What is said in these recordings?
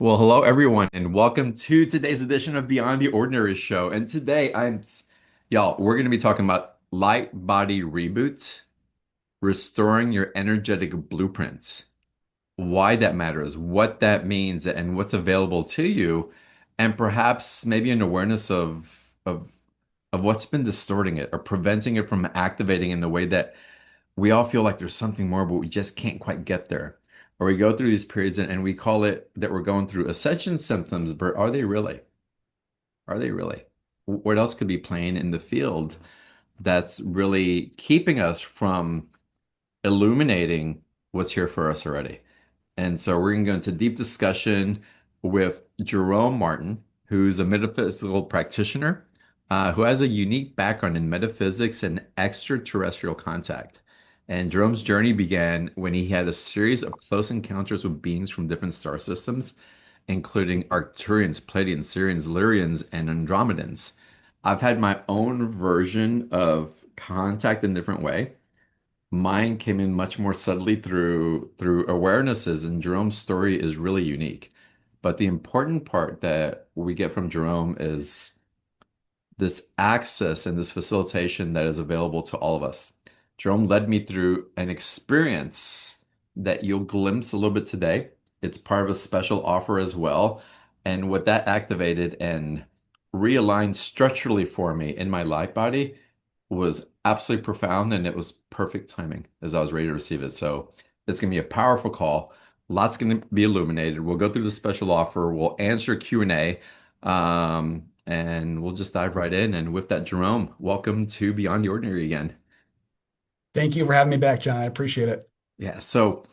Well, hello everyone, and welcome to today's edition of Beyond the Ordinary Show. And today y'all, we're going to be talking about Light Body Reboot, restoring your energetic blueprints, why that matters, what that means, and what's available to you, and perhaps maybe an awareness of what's been distorting it or preventing it from activating in the way that we all feel like there's something more, but we just can't quite get there. Or we go through these periods and we call it that we're going through ascension symptoms, but are they really? Are they really? What else could be playing in the field that's really keeping us from illuminating what's here for us already? And so we're going to go into deep discussion with Jerome Martin, who's a metaphysical practitioner who has a unique background in metaphysics and extraterrestrial contact. And Jerome's journey began when he had a series of close encounters with beings from different star systems, including Arcturians, Pleiadians, Sirians, Lyrians, and Andromedans. I've had my own version of contact in a different way. Mine came in much more subtly through awarenesses, and Jerome's story is really unique. But the important part that we get from Jerome is this access and this facilitation that is available to all of us. Jerome led me through an experience that you'll glimpse a little bit today. It's part of a special offer as well. And what that activated and realigned structurally for me in my life body was absolutely profound, and it was perfect timing as I was ready to receive it. So it's going to be a powerful call. Lots going to be illuminated. We'll go through the special offer. We'll answer Q&A. And we'll just dive right in. And with that, Jerome, welcome to Beyond the Ordinary again. Thank you for having me back, John. I appreciate it. Yeah, so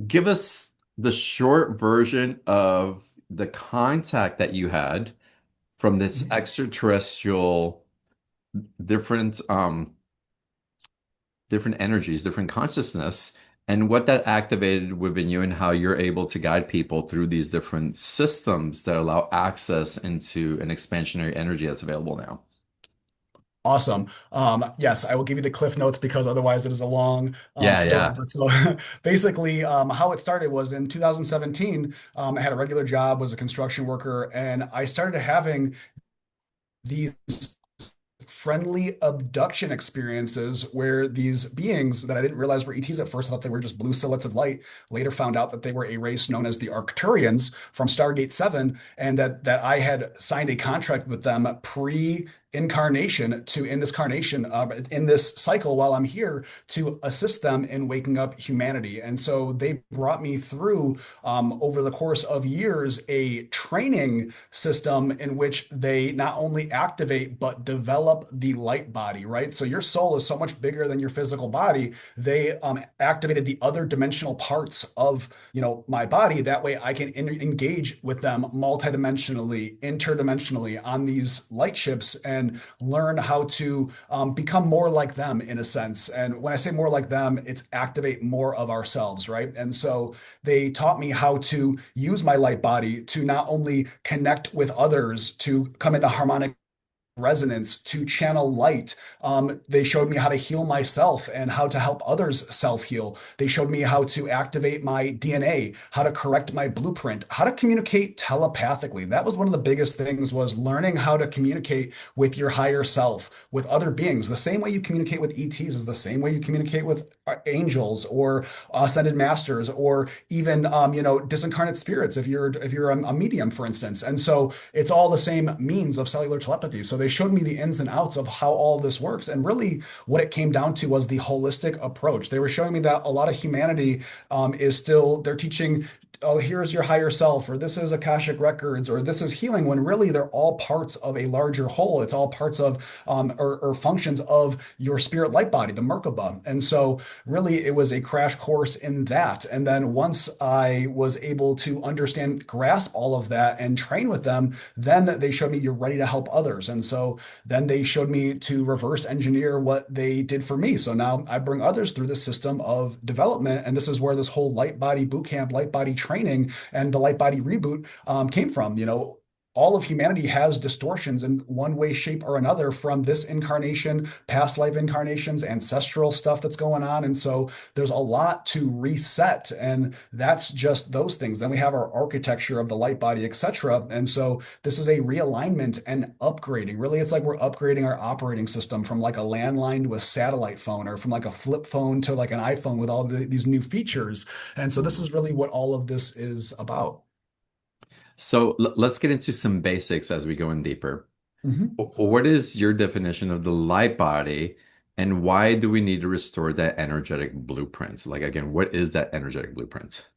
give us the short version of the contact that you had from this extraterrestrial different different energies, different consciousness, and what that activated within you and how you're able to guide people through these different systems that allow access into an expansionary energy that's available now. Awesome. Yes, I will give you the cliff notes because otherwise it is a long Yeah, story. yeah. But so basically, how it started was in 2017. I had a regular job, was a construction worker, and I started having these friendly abduction experiences where these beings that I didn't realize were ETs at first, I thought they were just blue silhouettes of light. Later found out that they were a race known as the Arcturians from Stargate 7, and that I had signed a contract with them pre-incarnation to in this carnation in this cycle while I'm here to assist them in waking up humanity. And so they brought me through over the course of years a training system in which they not only activate but develop the light body, right? So your soul is so much bigger than your physical body. They activated the other dimensional parts of my body. That way I can engage with them multidimensionally, interdimensionally on these light ships and learn how to become more like them in a sense. And when I say more like them, it's activate more of ourselves, right? And so they taught me how to use my light body to not only connect with others, to come into harmonic resonance, to channel light. They showed me how to heal myself and how to help others self-heal. They showed me how to activate my DNA, how to correct my blueprint, how to communicate telepathically. That was one of the biggest things, was learning how to communicate with your higher self, with other beings. The same way you communicate with ETs is the same way you communicate with angels or ascended masters, or even disincarnate spirits if you're a medium, for instance. And so it's all the same means of cellular telepathy. So they showed me the ins and outs of how all this works. And really, what it came down to was the holistic approach. They were showing me that a lot of humanity is still, they're teaching, oh, here's your higher self, or this is Akashic Records, or this is healing, when really they're all parts of a larger whole. It's all parts of, or functions of your spirit light body, the Merkaba. And so really it was a crash course in that. And then once I was able to understand, grasp all of that and train with them, then they showed me you're ready to help others. And so then they showed me to reverse engineer what they did for me. So now I bring others through this system of development. And this is where this whole light body boot camp, light body training, and the light body reboot came from. all of humanity has distortions in one way, shape, or another from this incarnation, past life incarnations, ancestral stuff that's going on. And so there's a lot to reset. And that's just those things. Then we have our architecture of the light body, etc. And so this is a realignment and upgrading. Really, it's like we're upgrading our operating system from like a landline to a satellite phone, or from like a flip phone to like an iPhone with all these new features. And so this Mhm. is really what all of this is about. So let's get into some basics as we go in deeper. Mhm. What is your definition of the light body, and why do we need to restore that energetic blueprint? Like, again, what is that energetic blueprint?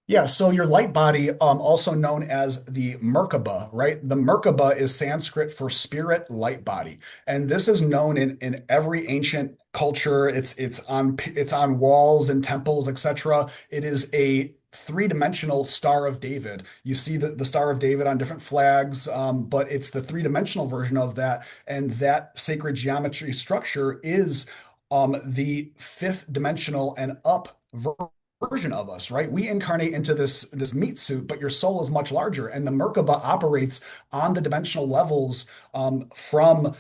Yeah, so your light body, also known as the Merkaba, right? The Merkaba is Sanskrit for spirit light body, and this is known in every ancient culture. It's on walls and temples, etc. It is a three-dimensional Star of David. You see the Star of David on different flags, but it's the three-dimensional version of that, and that sacred geometry structure is the fifth dimensional and up version of us, right? We incarnate into this meat suit, but your soul is much larger, and the Merkaba operates on the dimensional levels from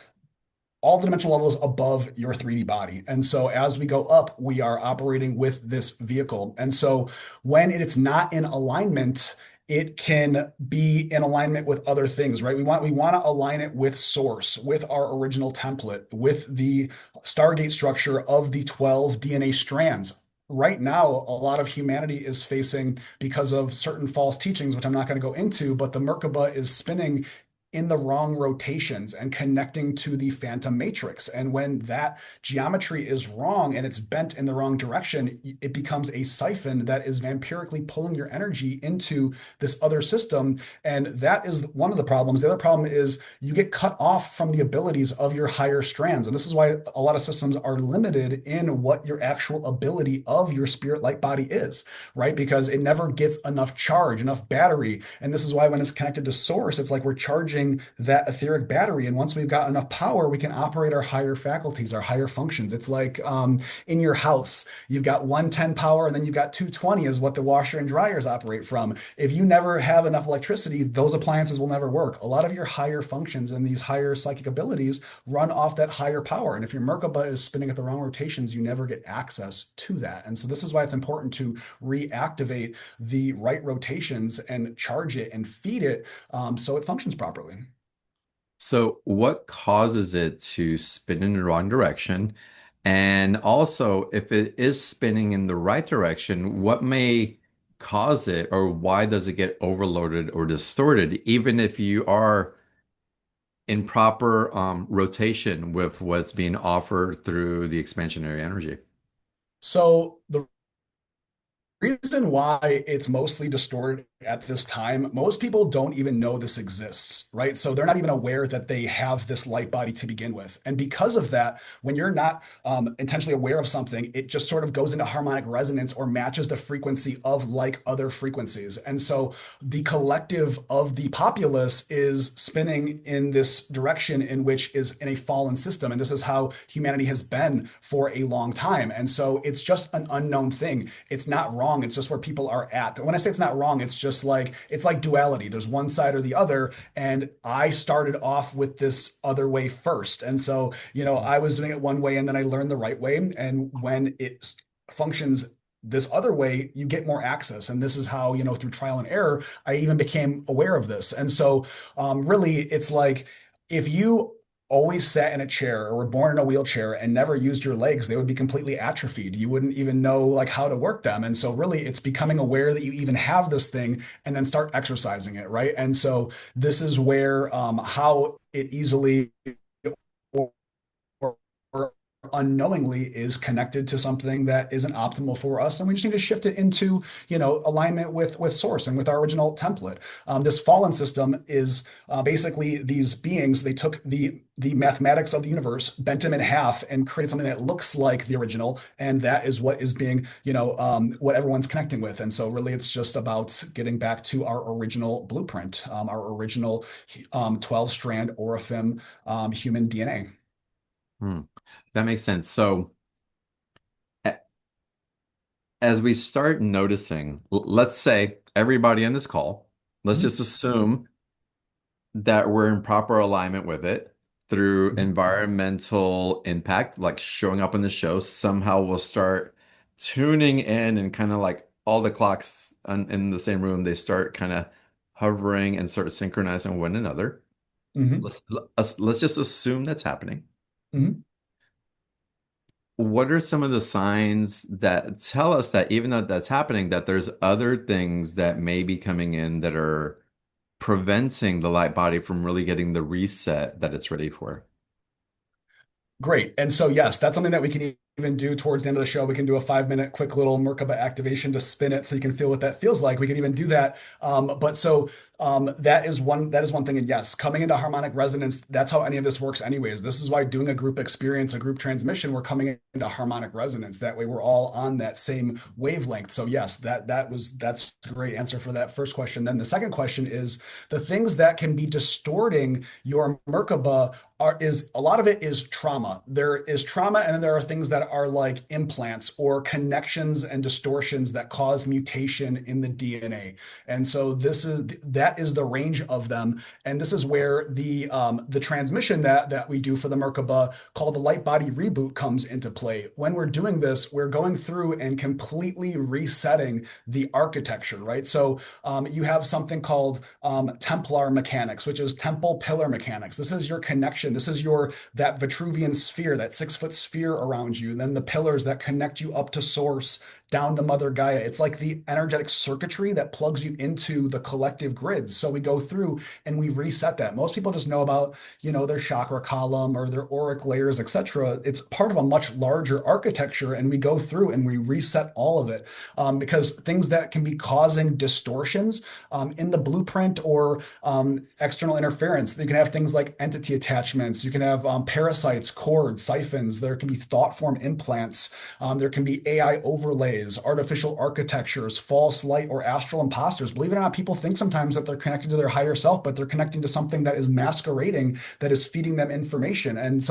all the dimensional levels above your 3D body. And so as we go up, we are operating with this vehicle. And so when it's not in alignment, it can be in alignment with other things, right? We want to align it with source, with our original template, with the Stargate structure of the 12 DNA strands. Right now, a lot of humanity is facing, because of certain false teachings, which I'm not going to go into, but the Merkaba is spinning in the wrong rotations and connecting to the phantom matrix. And when that geometry is wrong and it's bent in the wrong direction, it becomes a siphon that is vampirically pulling your energy into this other system. And that is one of the problems. The other problem is you get cut off from the abilities of your higher strands. And this is why a lot of systems are limited in what your actual ability of your spirit light body is, right? Because it never gets enough charge, enough battery. And this is why when it's connected to source, it's like we're charging that etheric battery. And once we've got enough power, we can operate our higher faculties, our higher functions. It's like in your house, you've got 110 power, and then you've got 220 is what the washer and dryers operate from. If you never have enough electricity, those appliances will never work. A lot of your higher functions and these higher psychic abilities run off that higher power. And if your Merkaba is spinning at the wrong rotations, you never get access to that. And so this is why it's important to reactivate the right rotations and charge it and feed it, so it functions properly. So, what causes it to spin in the wrong direction? And also, if it is spinning in the right direction, what may cause it, or why does it get overloaded or distorted, even if you are in proper rotation with what's being offered through the expansionary energy? So the reason why it's mostly distorted at this time, most people don't even know this exists, right? So they're not even aware that they have this light body to begin with. And because of that, when you're not intentionally aware of something, it just sort of goes into harmonic resonance or matches the frequency of like other frequencies. And so the collective of the populace is spinning in this direction, in which is in a fallen system. And this is how humanity has been for a long time. And so it's just an unknown thing. It's not wrong. It's just where people are at. When I say it's not wrong, it's like duality. There's one side or the other. And I started off with this other way first. And so, I was doing it one way, and then I learned the right way. And when it functions this other way, you get more access. And this is how, through trial and error, I even became aware of this. And so, really, it's like if you always sat in a chair or were born in a wheelchair and never used your legs, they would be completely atrophied. You wouldn't even know like how to work them. And so really it's becoming aware that you even have this thing and then start exercising it, right? And so this is where how it easily or, or unknowingly is connected to something that isn't optimal for us, and we just need to shift it into alignment with source and with our original template. This fallen system is basically these beings. They took the mathematics of the universe, bent them in half, and created something that looks like the original, and that is what is being what everyone's connecting with. And so really it's just about getting back to our original blueprint, our original 12 strand Orifim human DNA. Hmm. That makes sense. So, a- as we start noticing, let's say everybody on this call, let's Mhm. just assume that we're in proper alignment with it through Mhm. environmental impact, like showing up on the show, somehow we'll start tuning in and kind of like all the clocks in the same room, they start kind of hovering and start synchronizing with one another. Mhm. Let's just assume that's happening. Mhm. What are some of the signs that tell us that even though that's happening, that there's other things that may be coming in that are preventing the light body from really getting the reset that it's ready for? Great. And so, yes, that's something that we can even do towards the end of the show. We can do a 5 minute quick little Merkaba activation to spin it so you can feel what that feels like. We can even do that. That is one thing. And yes, coming into harmonic resonance, that's how any of this works, anyways. This is why doing a group experience, a group transmission, we're coming into harmonic resonance. That way we're all on that same wavelength. So yes, that's a great answer for that first question. Then the second question is the things that can be distorting your Merkaba is a lot of it is trauma. There is trauma, and then there are things that are like implants or connections and distortions that cause mutation in the DNA. And so that is the range of them. And this is where the transmission that we do for the Merkaba called the Light Body Reboot comes into play. When we're doing this, we're going through and completely resetting the architecture, right? So you have something called Templar mechanics, which is temple pillar mechanics. This is your connection. This is your that Vitruvian sphere, that 6 foot sphere around you. And then the pillars that connect you up to source, down to Mother Gaia. It's like the energetic circuitry that plugs you into the collective grids. So we go through and we reset that. Most people just know about, their chakra column or their auric layers, etc. It's part of a much larger architecture, and we go through and we reset all of it because things that can be causing distortions in the blueprint or external interference. You can have things like entity attachments. You can have parasites, cords, siphons. There can be thought form implants. There can be AI overlays, artificial architectures, false light, or astral imposters. Believe it or not, people think sometimes that they're connected to their higher self, but they're connecting to something that is masquerading, that is feeding them information. And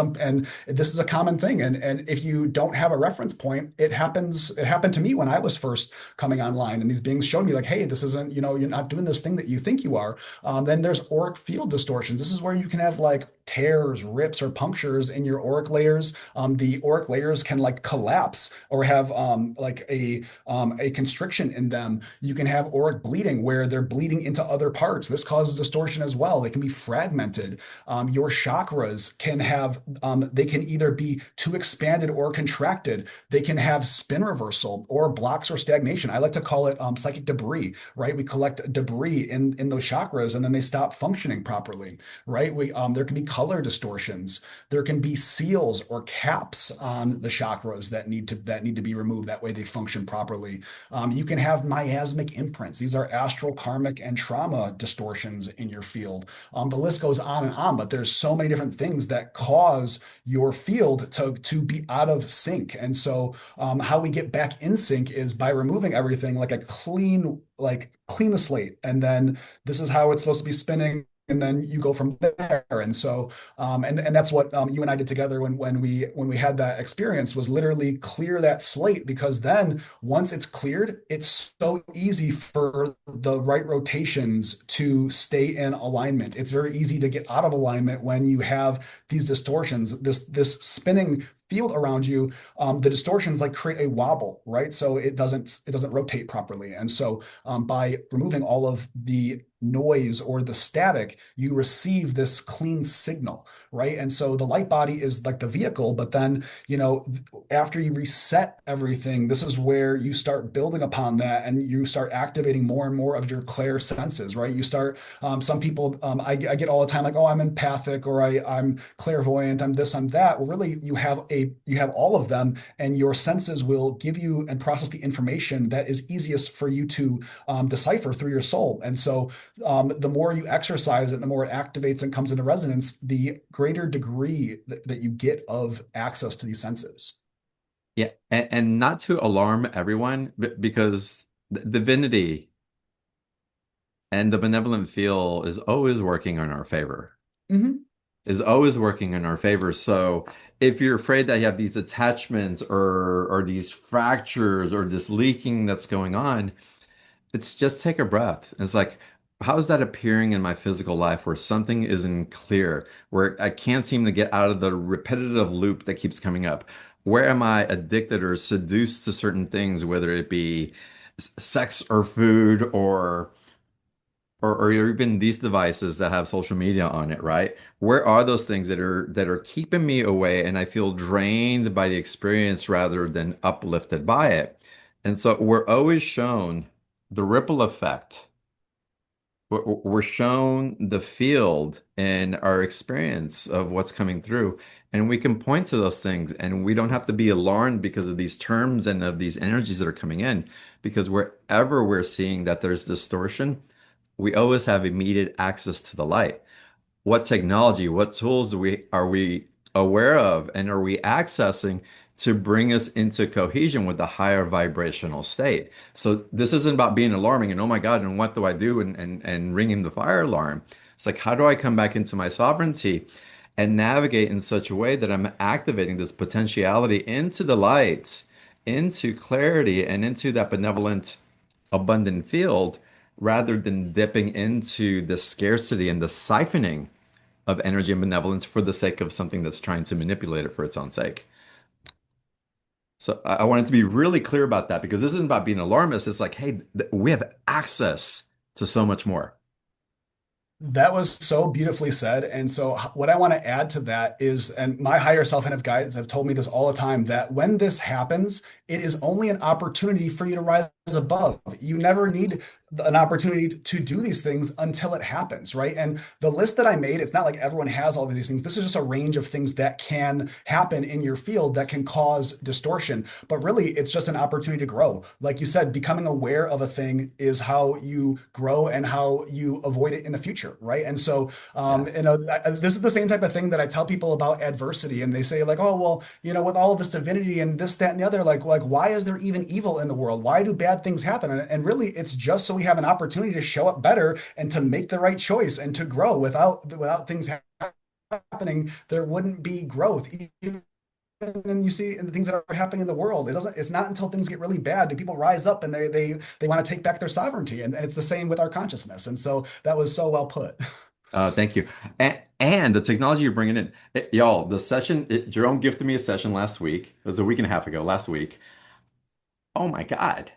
this is a common thing. And if you don't have a reference point, it happens. It happened to me when I was first coming online, and these beings showed me like, hey, this isn't, you're not doing this thing that you think you are. Then there's auric field distortions. This is where you can have like tears, rips, or punctures in your auric layers. The auric layers can like collapse or have like a constriction in them. You can have auric bleeding where they're bleeding into other parts. This causes distortion as well. They can be fragmented. Your chakras can have they can either be too expanded or contracted. They can have spin reversal or blocks or stagnation. I like to call it psychic debris, right? We collect debris in those chakras and then they stop functioning properly, right? There can be color distortions. There can be seals or caps on the chakras that need to be removed. That way they function properly. You can have miasmic imprints. These are astral, karmic, and trauma distortions in your field. The list goes on and on, but there's so many different things that cause your field to be out of sync. And so how we get back in sync is by removing everything like a clean the slate. And then this is how it's supposed to be spinning. And then you go from there. And so, and that's what you and I did together when we had that experience was literally clear that slate because then once it's cleared, it's so easy for the right rotations to stay in alignment. It's very easy to get out of alignment when you have these distortions, this spinning field around you. The distortions like create a wobble, right? So it doesn't rotate properly. And so by removing all of the noise or the static, you receive this clean signal, right? And so the light body is like the vehicle, but then, after you reset everything, this is where you start building upon that and you start activating more and more of your clair senses, right? You start, some people, I get all the time like, oh, I'm empathic or I'm clairvoyant, I'm this, I'm that. Well, really, you have all of them, and your senses will give you and process the information that is easiest for you to decipher through your soul. And so the more you exercise it, the more it activates and comes into resonance, the greater degree that you get of access to these senses. Yeah, and not to alarm everyone, because divinity and the benevolent feel is always working in our favor, Hmm. is always working in our favor. So if you're afraid that you have these attachments or these fractures or this leaking that's going on, it's just take a breath. It's like, how's that appearing in my physical life where something isn't clear, where I can't seem to get out of the repetitive loop that keeps coming up? Where am I addicted or seduced to certain things, whether it be sex or food or even these devices that have social media on it, right? Where are those things that are keeping me away and I feel drained by the experience rather than uplifted by it? And so we're always shown the ripple effect. We're shown the field and our experience of what's coming through, and we can point to those things, and we don't have to be alarmed because of these terms and of these energies that are coming in, because wherever we're seeing that there's distortion, we always have immediate access to the light. What technology, what tools are we aware of and are we accessing to bring us into cohesion with the higher vibrational state? So this isn't about being alarming and oh my God, and what do I do and ringing the fire alarm. It's like, how do I come back into my sovereignty and navigate in such a way that I'm activating this potentiality into the light, into clarity, and into that benevolent, abundant field rather than dipping into the scarcity and the siphoning of energy and benevolence for the sake of something that's trying to manipulate it for its own sake. So I wanted to be really clear about that because this isn't about being alarmist. It's like, hey, we have access to so much more. That was so beautifully said. And so, what I want to add to that is, and my higher self and of guides have told me this all the time, that when this happens, it is only an opportunity for you to rise above. You never need an opportunity to do these things until it happens, right? And the list that I made, it's not like everyone has all of these things. This is just a range of things that can happen in your field that can cause distortion. But really, it's just an opportunity to grow. Like you said, becoming aware of a thing is how you grow and how you avoid it in the future, right? And so, Yeah. this is the same type of thing that I tell people about adversity, and they say like, "Oh, well, with all of this divinity and this, that, and the other, like why is there even evil in the world? Why do bad things happen?" And really, it's just so we have an opportunity to show up better and to make the right choice and to grow. Without things happening, there wouldn't be growth. And you see in the things that are happening in the world, it's not until things get really bad do people rise up and they want to take back their sovereignty. And it's the same with our consciousness. And so that was so well put. Thank you. And the technology you're bringing in, y'all, the session, Jerome gifted me a session last week. It was a week and a half ago, last week. Oh my God.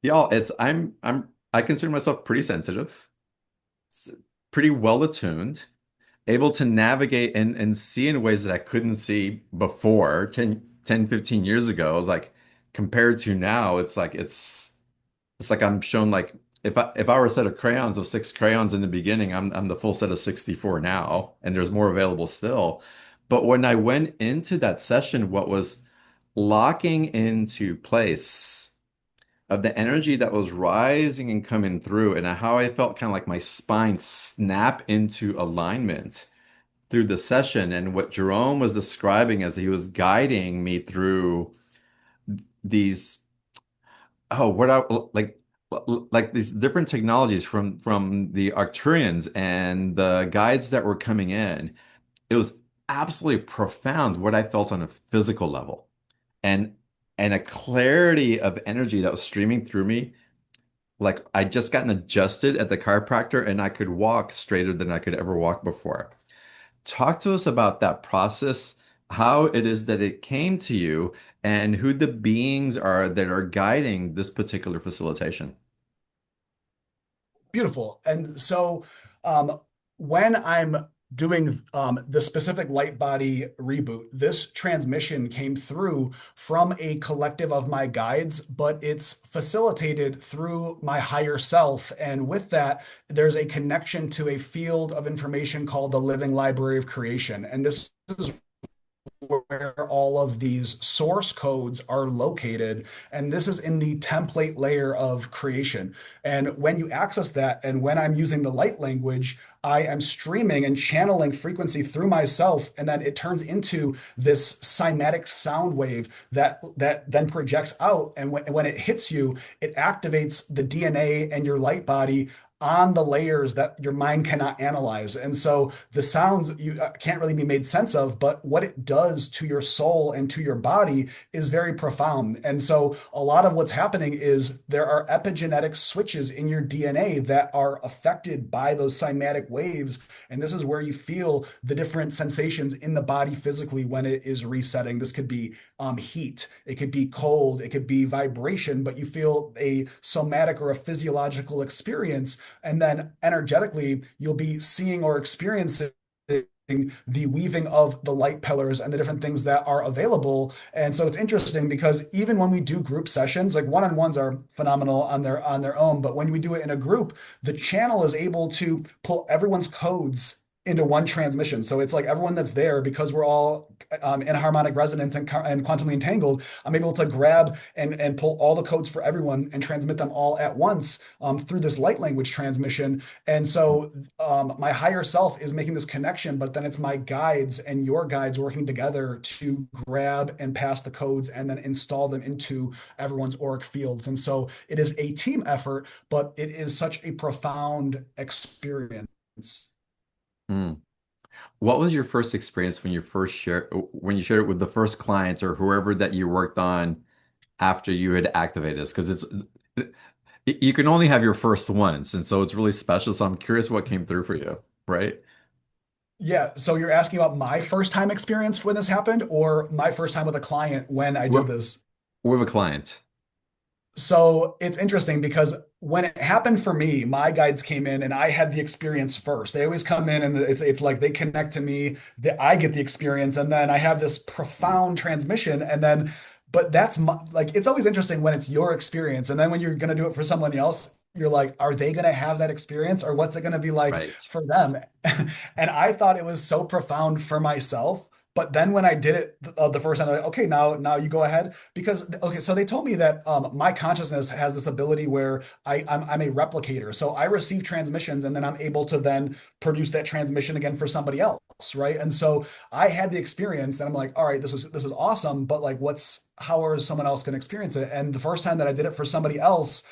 Y'all, I consider myself pretty sensitive, s- pretty well attuned, able to navigate and see in ways that I couldn't see before 15 years ago. Like compared to now, it's like I'm shown like if I were a set of crayons of six crayons in the beginning, I'm the full set of 64 now, and there's more available still. But when I went into that session, what was locking into place of the energy that was rising and coming through, and how I felt kind of like my spine snap into alignment through the session, and what Jerome was describing as he was guiding me through these, oh, what I like these different technologies from the Arcturians and the guides that were coming in. It was absolutely profound what I felt on a physical level, and a clarity of energy that was streaming through me. Like I just gotten adjusted at the chiropractor and I could walk straighter than I could ever walk before. Talk to us about that process, how it is that it came to you, and who the beings are that are guiding this particular facilitation. Beautiful. And so, when I'm doing the specific light body reboot, this transmission came through from a collective of my guides, but it's facilitated through my higher self. And with that, there's a connection to a field of information called the Living Library of Creation. And this is where all of these source codes are located. And this is in the template layer of creation. And when you access that, and when I'm using the light language, I am streaming and channeling frequency through myself, and then it turns into this cymatic sound wave that then projects out. And when it hits you, it activates the DNA and your light body on the layers that your mind cannot analyze. And so the sounds you can't really be made sense of, but what it does to your soul and to your body is very profound. And so a lot of what's happening is there are epigenetic switches in your DNA that are affected by those cymatic waves. And this is where you feel the different sensations in the body physically when it is resetting. This could be heat, it could be cold, it could be vibration, but you feel a somatic or a physiological experience. And then energetically, you'll be seeing or experiencing the weaving of the light pillars and the different things that are available. And so it's interesting because even when we do group sessions, like one-on-ones are phenomenal on their own, but when we do it in a group, the channel is able to pull everyone's codes into one transmission. So it's like everyone that's there, because we're all in harmonic resonance and quantumly entangled, I'm able to grab and pull all the codes for everyone and transmit them all at once through this light language transmission. And so my higher self is making this connection, but then it's my guides and your guides working together to grab and pass the codes and then install them into everyone's auric fields. And so it is a team effort, but it is such a profound experience. Mm. What was your first experience when you shared it with the first client or whoever that you worked on after you had activated this? Because you can only have your first once, and so it's really special. So I'm curious what came through for you, right? Yeah, so you're asking about my first time experience when this happened, or my first time with a client when I did With, this? with a client. So it's interesting because when it happened for me, my guides came in and I had the experience first. They always come in and it's like they connect to me, that I get the experience, and then I have this profound transmission, and then but that's my, like it's always interesting when it's your experience, and then when you're going to do it for someone else, you're like, are they going to have that experience, or what's it going to be like Right. for them? And I thought it was so profound for myself. But then when I did it the first time, they're like, okay, now you go ahead. Because, okay, so they told me that my consciousness has this ability where I'm a replicator. So I receive transmissions and then I'm able to then produce that transmission again for somebody else, right? And so I had the experience and I'm like, all right, this is awesome, but like how is someone else going to experience it? And the first time that I did it for somebody else,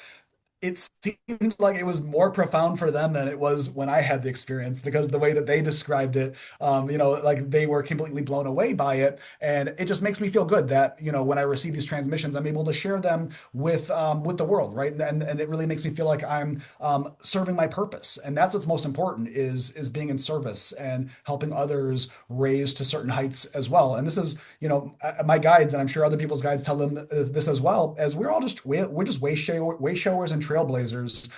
it seemed like it was more profound for them than it was when I had the experience, because the way that they described it, like they were completely blown away by it. And it just makes me feel good that, when I receive these transmissions, I'm able to share them with the world, right? And it really makes me feel like I'm serving my purpose. And that's what's most important is being in service and helping others raise to certain heights as well. And this is, my guides, and I'm sure other people's guides tell them this as well, as we're just way showers and trailblazers.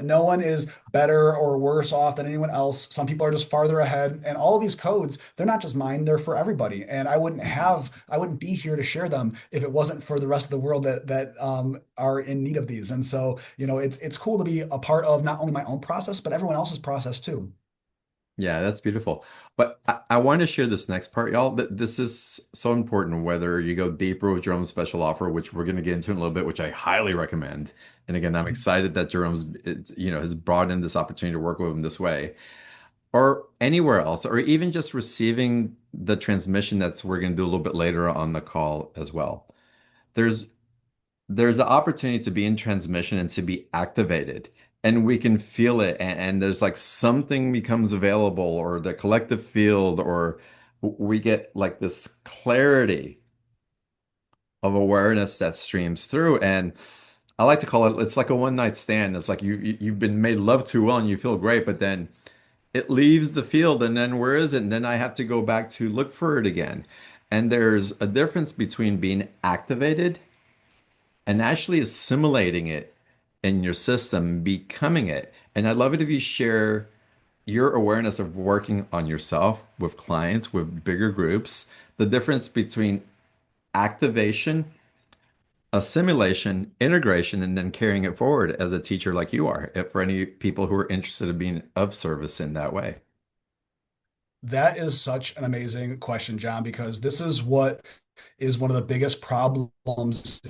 No one is better or worse off than anyone else. Some people are just farther ahead, and all of these codes, they're not just mine; they're for everybody. And I wouldn't be here to share them if it wasn't for the rest of the world that are in need of these. And so, it's cool to be a part of not only my own process, but everyone else's process too. Yeah, that's beautiful. But I want to share this next part, y'all. This is so important, whether you go deeper with Jerome's special offer, which we're going to get into in a little bit, which I highly recommend. And again, I'm excited that has brought in this opportunity to work with him this way, or anywhere else, or even just receiving the transmission that's we're going to do a little bit later on the call as well. There's there's the opportunity to be in transmission and to be activated, and we can feel it, and there's like something becomes available, or the collective field, or we get like this clarity of awareness that streams through. And I like to call it's like a one night stand. It's like you've been made love to well and you feel great, but then it leaves the field, and then where is it? And then I have to go back to look for it again. And there's a difference between being activated and actually assimilating it in your system, becoming it. And I'd love it if you share your awareness of working on yourself with clients, with bigger groups, the difference between activation, assimilation, integration, and then carrying it forward as a teacher like you are, if for any people who are interested in being of service in that way. That is such an amazing question, John, because this is what is one of the biggest problems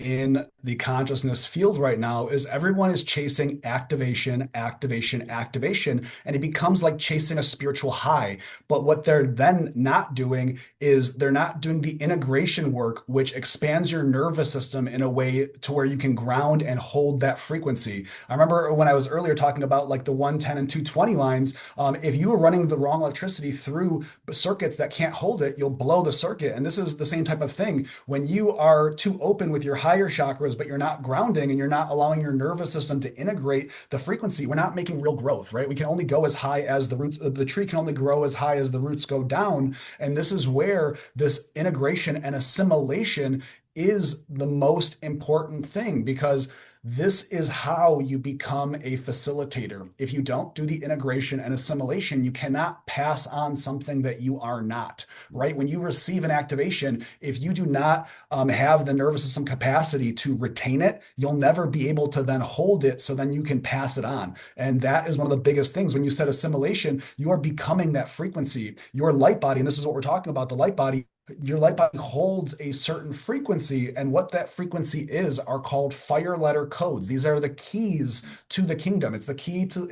in the consciousness field right now is everyone is chasing activation, activation, activation, and it becomes like chasing a spiritual high. But what they're then not doing is they're not doing the integration work, which expands your nervous system in a way to where you can ground and hold that frequency. I remember when I was earlier talking about like the 110 and 220 lines, if you were running the wrong electricity through circuits that can't hold it, you'll blow the circuit. And this is the same type of thing. When you are too open with your higher chakras, but you're not grounding and you're not allowing your nervous system to integrate the frequency, we're not making real growth, right? We can only go as high as the roots, the tree can only grow as high as the roots go down. And this is where this integration and assimilation is the most important thing because this is how you become a facilitator. If you don't do the integration and assimilation, you cannot pass on something that you are not, right? When you receive an activation, if you do not have the nervous system capacity to retain it, you'll never be able to then hold it so then you can pass it on. And that is one of the biggest things. When you said assimilation, you are becoming that frequency. Your light body, and this is what we're talking about, the light body, your light body holds a certain frequency, and what that frequency is are called fire letter codes. These are the keys to the kingdom. It's the keys to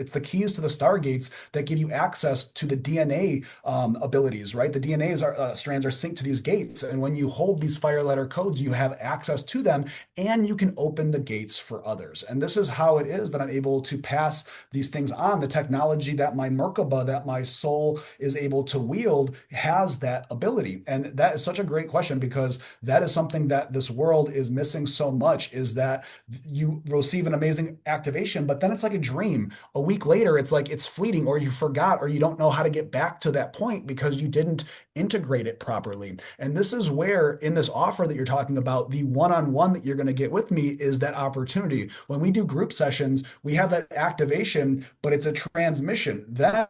the stargates that give you access to the DNA abilities, right? The DNA's strands are synced to these gates, and when you hold these fire letter codes, you have access to them, and you can open the gates for others. And this is how it is that I'm able to pass these things on. The technology that my Merkaba, that my soul is able to wield, has that ability, and that is such a great question because that is something that this world is missing so much is that you receive an amazing activation, but then it's like a dream. A week later, it's like it's fleeting or you forgot or you don't know how to get back to that point because you didn't integrate it properly. And this is where in this offer that you're talking about, the one-on-one that you're going to get with me is that opportunity. When we do group sessions, we have that activation, but it's a transmission. Then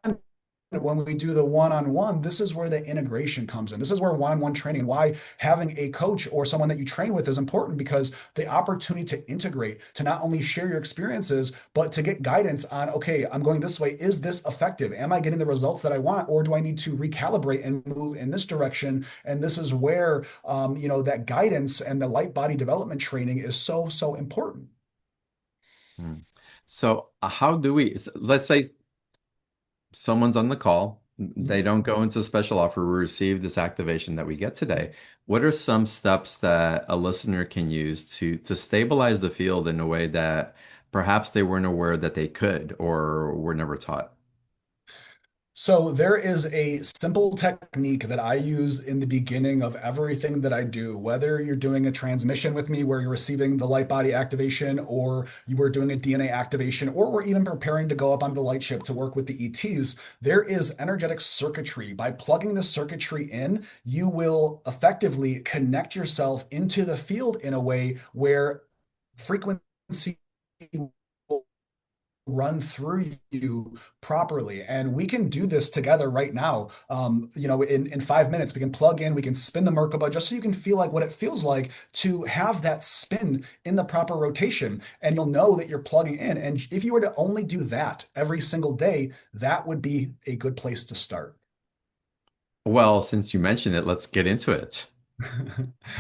when we do the one-on-one, this is where the integration comes in. This is where one-on-one training and why having a coach or someone that you train with is important because the opportunity to integrate, to not only share your experiences, but to get guidance on, okay, I'm going this way. Is this effective? Am I getting the results that I want? Or do I need to recalibrate and move in this direction? And this is where, that guidance and the light body development training is so, so important. Hmm. So, how do we, let's say someone's on the call, they don't go into special offer, we receive this activation that we get today. What are some steps that a listener can use to stabilize the field in a way that perhaps they weren't aware that they could or were never taught? So there is a simple technique that I use in the beginning of everything that I do, whether you're doing a transmission with me where you're receiving the light body activation, or you were doing a DNA activation, or we're even preparing to go up onto the light ship to work with the ETs. There is energetic circuitry. By plugging the circuitry in, you will effectively connect yourself into the field in a way where frequency run through you properly. And we can do this together right now. In 5 minutes, we can plug in, we can spin the Merkaba just so you can feel like what it feels like to have that spin in the proper rotation. And you'll know that you're plugging in. And if you were to only do that every single day, that would be a good place to start. Well, since you mentioned it, let's get into it.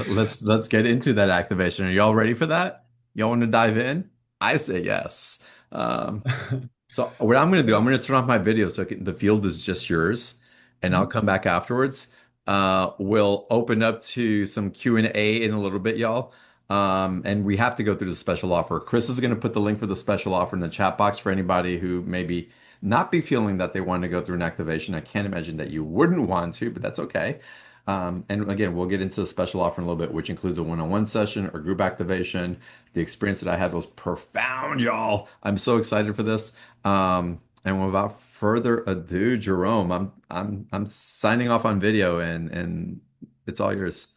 Let's get into that activation. Are y'all ready for that? Y'all want to dive in? I say yes. Um, So what I'm going to do, I'm going to turn off my video so the field is just yours, and I'll come back afterwards. We'll open up to some Q&A in a little bit, y'all. And we have to go through the special offer. Chris is going to put the link for the special offer in the chat box for anybody who maybe not be feeling that they want to go through an activation. I can't imagine that you wouldn't want to, but that's okay. And again, we'll get into the special offer in a little bit, which includes a one-on-one session or group activation. The experience that I had was profound, y'all. I'm so excited for this. And without further ado, Jerome, I'm signing off on video and it's all yours.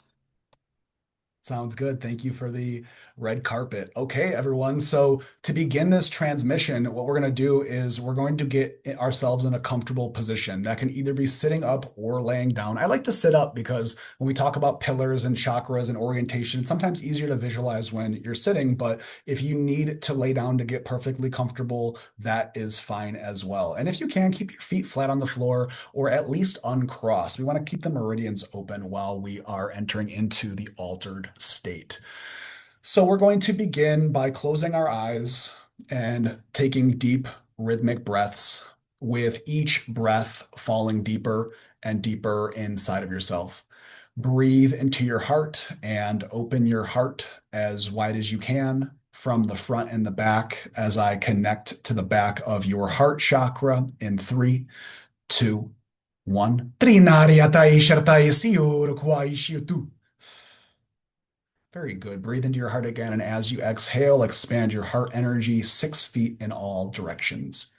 Sounds good. Thank you for the red carpet. Okay, everyone. So to begin this transmission, what we're going to do is we're going to get ourselves in a comfortable position that can either be sitting up or laying down. I like to sit up because when we talk about pillars and chakras and orientation, it's sometimes easier to visualize when you're sitting. But if you need to lay down to get perfectly comfortable, that is fine as well. And if you can, keep your feet flat on the floor or at least uncrossed. We want to keep the meridians open while we are entering into the altered state. So we're going to begin by closing our eyes and taking deep rhythmic breaths, with each breath falling deeper and deeper inside of yourself. Breathe into your heart and open your heart as wide as you can from the front and the back as I connect to the back of your heart chakra in three, two, one. Very good. Breathe into your heart again. And as you exhale, expand your heart energy 6 feet in all directions.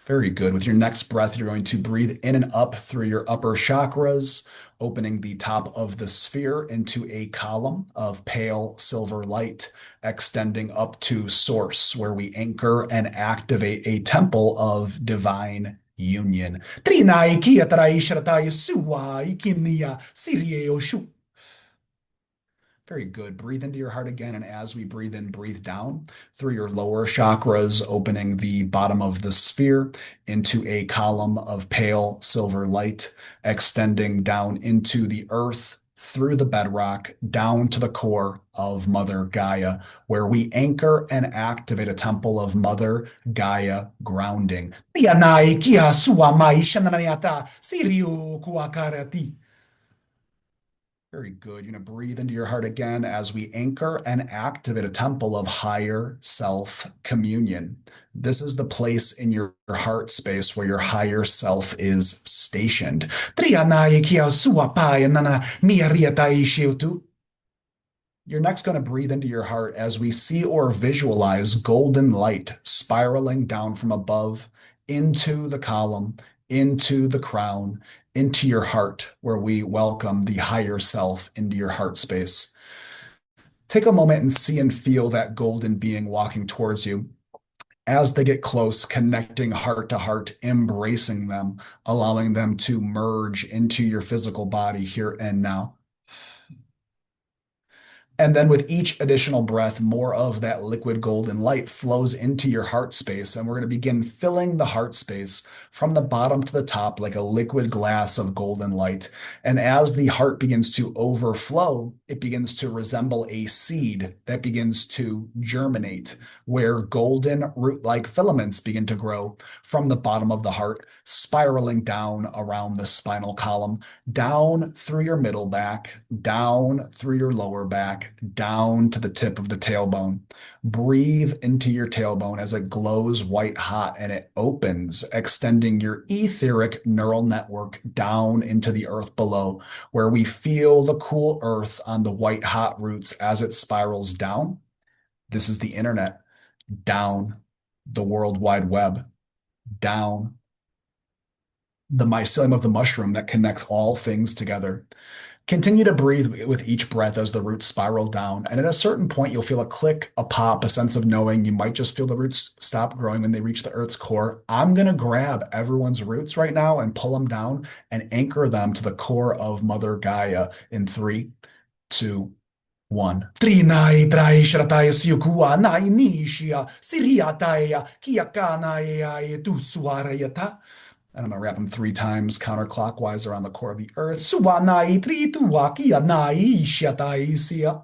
Very good. With your next breath, you're going to breathe in and up through your upper chakras, opening the top of the sphere into a column of pale silver light, extending up to source, where we anchor and activate a temple of divine union. Trinai kia tarai sharatai suwa ikinia sirie oshu. Very good. Breathe into your heart again. And as we breathe in, breathe down through your lower chakras, opening the bottom of the sphere into a column of pale silver light, extending down into the earth, through the bedrock, down to the core of Mother Gaia, where we anchor and activate a temple of Mother Gaia grounding. Tianai kia suamai shananayata siriu kuakarati. Very good. You're going to breathe into your heart again as we anchor and activate a temple of higher self communion. This is the place in your heart space where your higher self is stationed. You're next going to breathe into your heart as we see or visualize golden light spiraling down from above into the column, into the crown, into your heart, where we welcome the higher self into your heart space. Take a moment and see and feel that golden being walking towards you. As they get close, connecting heart to heart, embracing them, allowing them to merge into your physical body here and now. And then with each additional breath, more of that liquid golden light flows into your heart space. And we're going to begin filling the heart space from the bottom to the top like a liquid glass of golden light. And as the heart begins to overflow, it begins to resemble a seed that begins to germinate, where golden root-like filaments begin to grow from the bottom of the heart, spiraling down around the spinal column, down through your middle back, down through your lower back, down to the tip of the tailbone. Breathe into your tailbone as it glows white hot and it opens, extending your etheric neural network down into the earth below, where we feel the cool earth on the white hot roots as it spirals down. This is the internet. Down the World Wide Web. Down the mycelium of the mushroom that connects all things together. Continue to breathe with each breath as the roots spiral down. And at a certain point, you'll feel a click, a pop, a sense of knowing. You might just feel the roots stop growing when they reach the earth's core. I'm going to grab everyone's roots right now and pull them down and anchor them to the core of Mother Gaia in three, two, one. Trinai trai shratai siukua nai nishia siriataia kiakanaia tu suarayata. And I'm going to wrap them 3 times counterclockwise around the core of the earth. Suwanai trituakia nai shiataisia.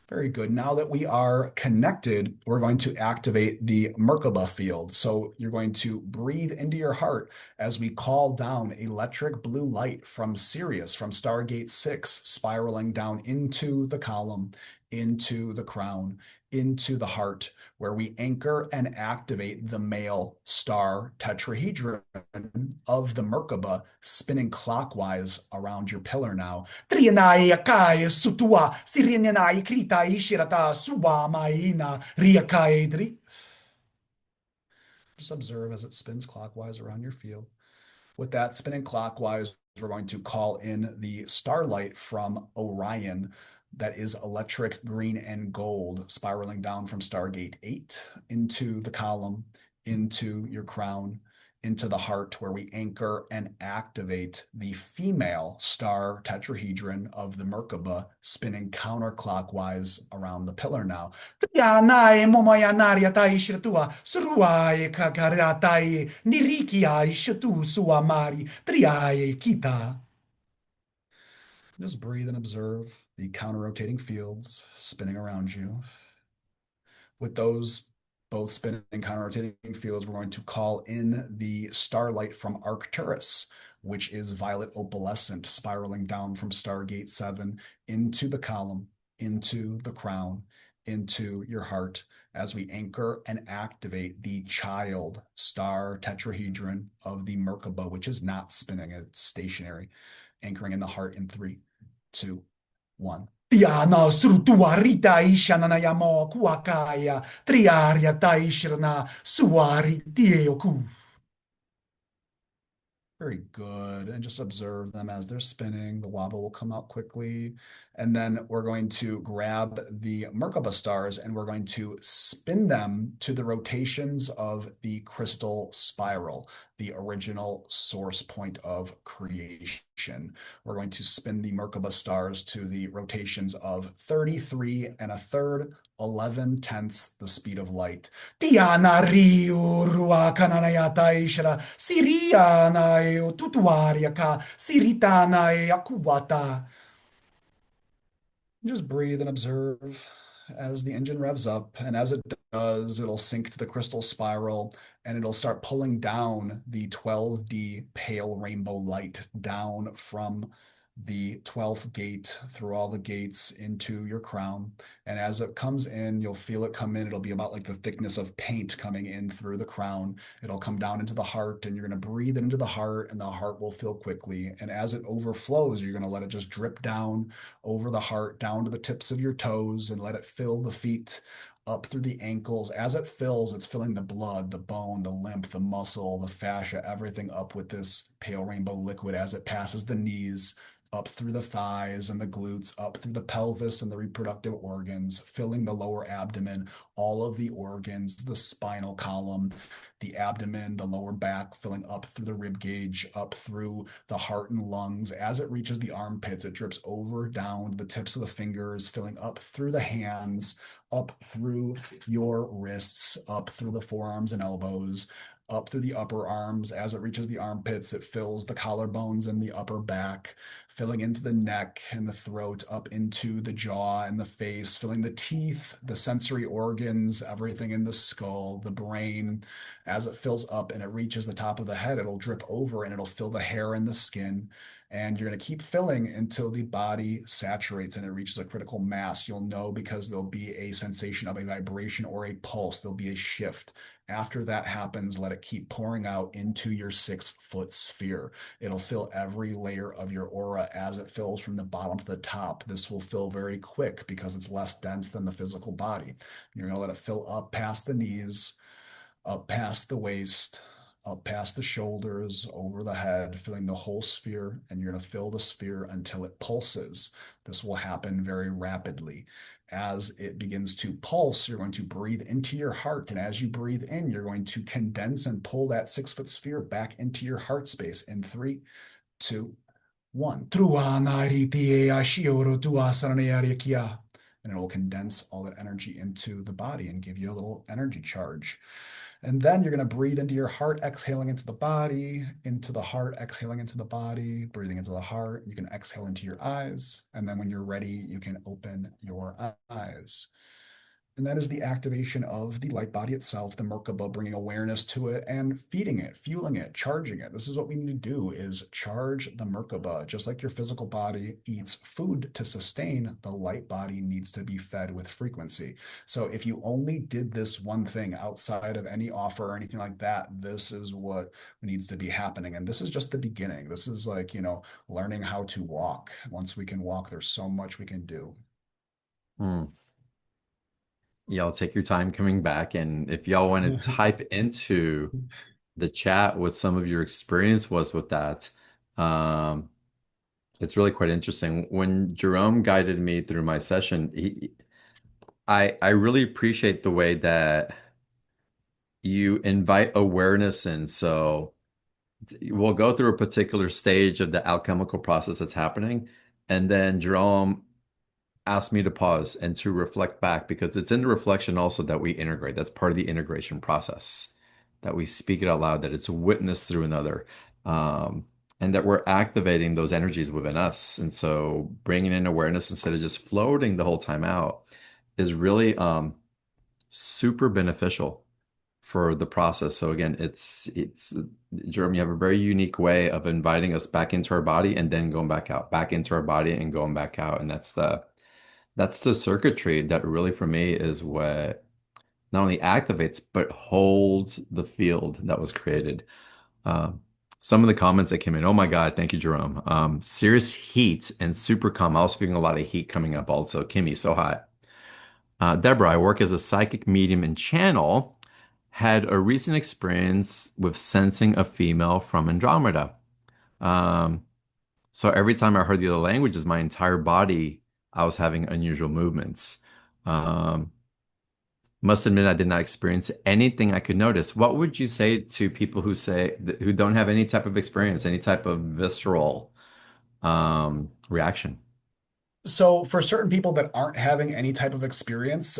Very good. Now that we are connected, we're going to activate the Merkaba field. So you're going to breathe into your heart as we call down electric blue light from Sirius, from Stargate 6, spiraling down into the column, into the crown, into the heart, where we anchor and activate the male star tetrahedron of the Merkaba, spinning clockwise around your pillar now. Trianai akai sutua, sirianai kritai shirata suba maina riakaedri. Just observe as it spins clockwise around your field. With that spinning clockwise, we're going to call in the starlight from Orion that is electric green and gold, spiraling down from Stargate 8 into the column, into your crown, into the heart, where we anchor and activate the female star tetrahedron of the Merkaba, spinning counterclockwise around the pillar now. Yanai momoyanaria tai shirtua, suruai kakaratai, nirikiai shitu suamari, triai kita. Just breathe and observe the counter-rotating fields spinning around you. With those both spinning and counter-rotating fields, we're going to call in the starlight from Arcturus, which is violet opalescent, spiraling down from Stargate 7 into the column, into the crown, into your heart, as we anchor and activate the child star tetrahedron of the Merkaba, which is not spinning, it's stationary, anchoring in the heart in three, two, one. Tiana srutua rita ishanana yamo kuakaya triaria taishirna suari tieoku. Very good. And just observe them as they're spinning. The wobble will come out quickly. And then we're going to grab the Merkaba stars and we're going to spin them to the rotations of the crystal spiral, the original source point of creation. We're going to spin the Merkaba stars to the rotations of 33 and a third, 11 tenths the speed of light. Tiana riu rua kananayata ishara Siriana e tutuaria ka Siritana e akuata. Just breathe and observe as the engine revs up. And as it does, it'll sink to the crystal spiral and it'll start pulling down the 12D pale rainbow light down from the 12th gate through all the gates into your crown. And as it comes in, you'll feel it come in. It'll be about like the thickness of paint coming in through the crown. It'll come down into the heart, and you're going to breathe into the heart, and the heart will fill quickly. And as it overflows, you're going to let it just drip down over the heart, down to the tips of your toes, and let it fill the feet up through the ankles. As it fills, it's filling the blood, the bone, the lymph, the muscle, the fascia, everything up with this pale rainbow liquid as it passes the knees, up through the thighs and the glutes, up through the pelvis and the reproductive organs, filling the lower abdomen, all of the organs, the spinal column, the abdomen, the lower back, filling up through the rib cage, up through the heart and lungs. As it reaches the armpits, it drips over down to the tips of the fingers, filling up through the hands, up through your wrists, up through the forearms and elbows, up through the upper arms. As it reaches the armpits, it fills the collarbones and the upper back, filling into the neck and the throat, up into the jaw and the face, filling the teeth, the sensory organs, everything in the skull, the brain. As it fills up and it reaches the top of the head, it'll drip over and it'll fill the hair and the skin. And you're going to keep filling until the body saturates and it reaches a critical mass. You'll know because there'll be a sensation of a vibration or a pulse. There'll be a shift. After that happens, let it keep pouring out into your 6-foot sphere. It'll fill every layer of your aura as it fills from the bottom to the top. This will fill very quick because it's less dense than the physical body. You're going to let it fill up past the knees, up past the waist, up past the shoulders, over the head, filling the whole sphere, and you're going to fill the sphere until it pulses. This will happen very rapidly. As it begins to pulse, you're going to breathe into your heart. And as you breathe in, you're going to condense and pull that 6-foot sphere back into your heart space in three, two, one. And it will condense all that energy into the body and give you a little energy charge. And then you're going to breathe into your heart, exhaling into the body, into the heart, exhaling into the body, breathing into the heart. You can exhale into your eyes. And then when you're ready, you can open your eyes. And that is the activation of the light body itself, the Merkaba, bringing awareness to it and feeding it, fueling it, charging it. This is what we need to do is charge the Merkaba. Just like your physical body eats food to sustain, the light body needs to be fed with frequency. So if you only did this one thing outside of any offer or anything like that, this is what needs to be happening. And this is just the beginning. This is like, learning how to walk. Once we can walk, there's so much we can do. Hmm. Y'all take your time coming back. And if y'all want to type into the chat what some of your experience was with that, um, it's really quite interesting. When Jerome guided me through my session, I really appreciate the way that you invite awareness in. So we'll go through a particular stage of the alchemical process that's happening, and then Jerome asked me to pause and to reflect back because it's in the reflection also that we integrate. That's part of the integration process, that we speak it out loud, that it's witnessed through another. Um, and that we're activating those energies within us. And so bringing in awareness instead of just floating the whole time out is really super beneficial for the process. So again, it's Jerome, you have a very unique way of inviting us back into our body and then going back out, back into our body and going back out. And that's the circuitry that really for me is what not only activates but holds the field that was created. Um, some of the comments that came in, oh my God, thank you, Jerome. Serious heat and super calm. I was feeling a lot of heat coming up also. Kimmy, so hot. Deborah, I work as a psychic medium and channel, had a recent experience with sensing a female from Andromeda. Um, so every time I heard the other languages, my entire body, I was having unusual movements. Um, must admit, I did not experience anything I could notice. What would you say to people who don't have any type of experience, any type of visceral reaction? So for certain people that aren't having any type of experience,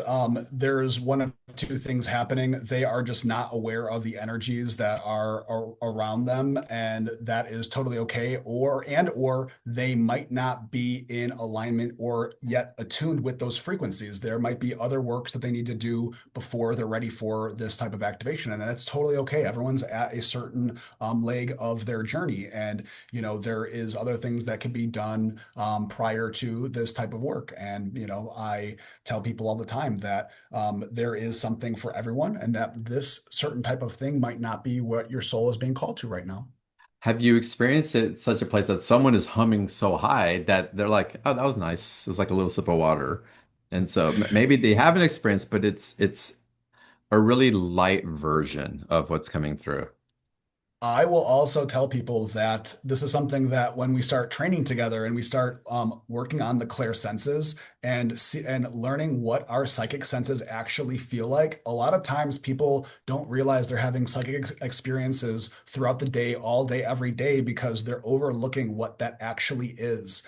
there's one of two things happening. They are just not aware of the energies that are around them, and that is totally okay. Or they might not be in alignment or yet attuned with those frequencies. There might be other works that they need to do before they're ready for this type of activation, and that's totally okay. Everyone's at a certain leg of their journey, and there is other things that can be done prior to this type of work. And I tell people all the time that there is something for everyone, and that this certain type of thing might not be what your soul is being called to right now. Have you experienced it at such a place that someone is humming so high that they're like, "Oh, that was nice." It's like a little sip of water. And so maybe they have an experience, but it's a really light version of what's coming through. I will also tell people that this is something that when we start training together and we start working on the clear senses and learning what our psychic senses actually feel like, a lot of times people don't realize they're having psychic experiences throughout the day, all day, every day, because they're overlooking what that actually is.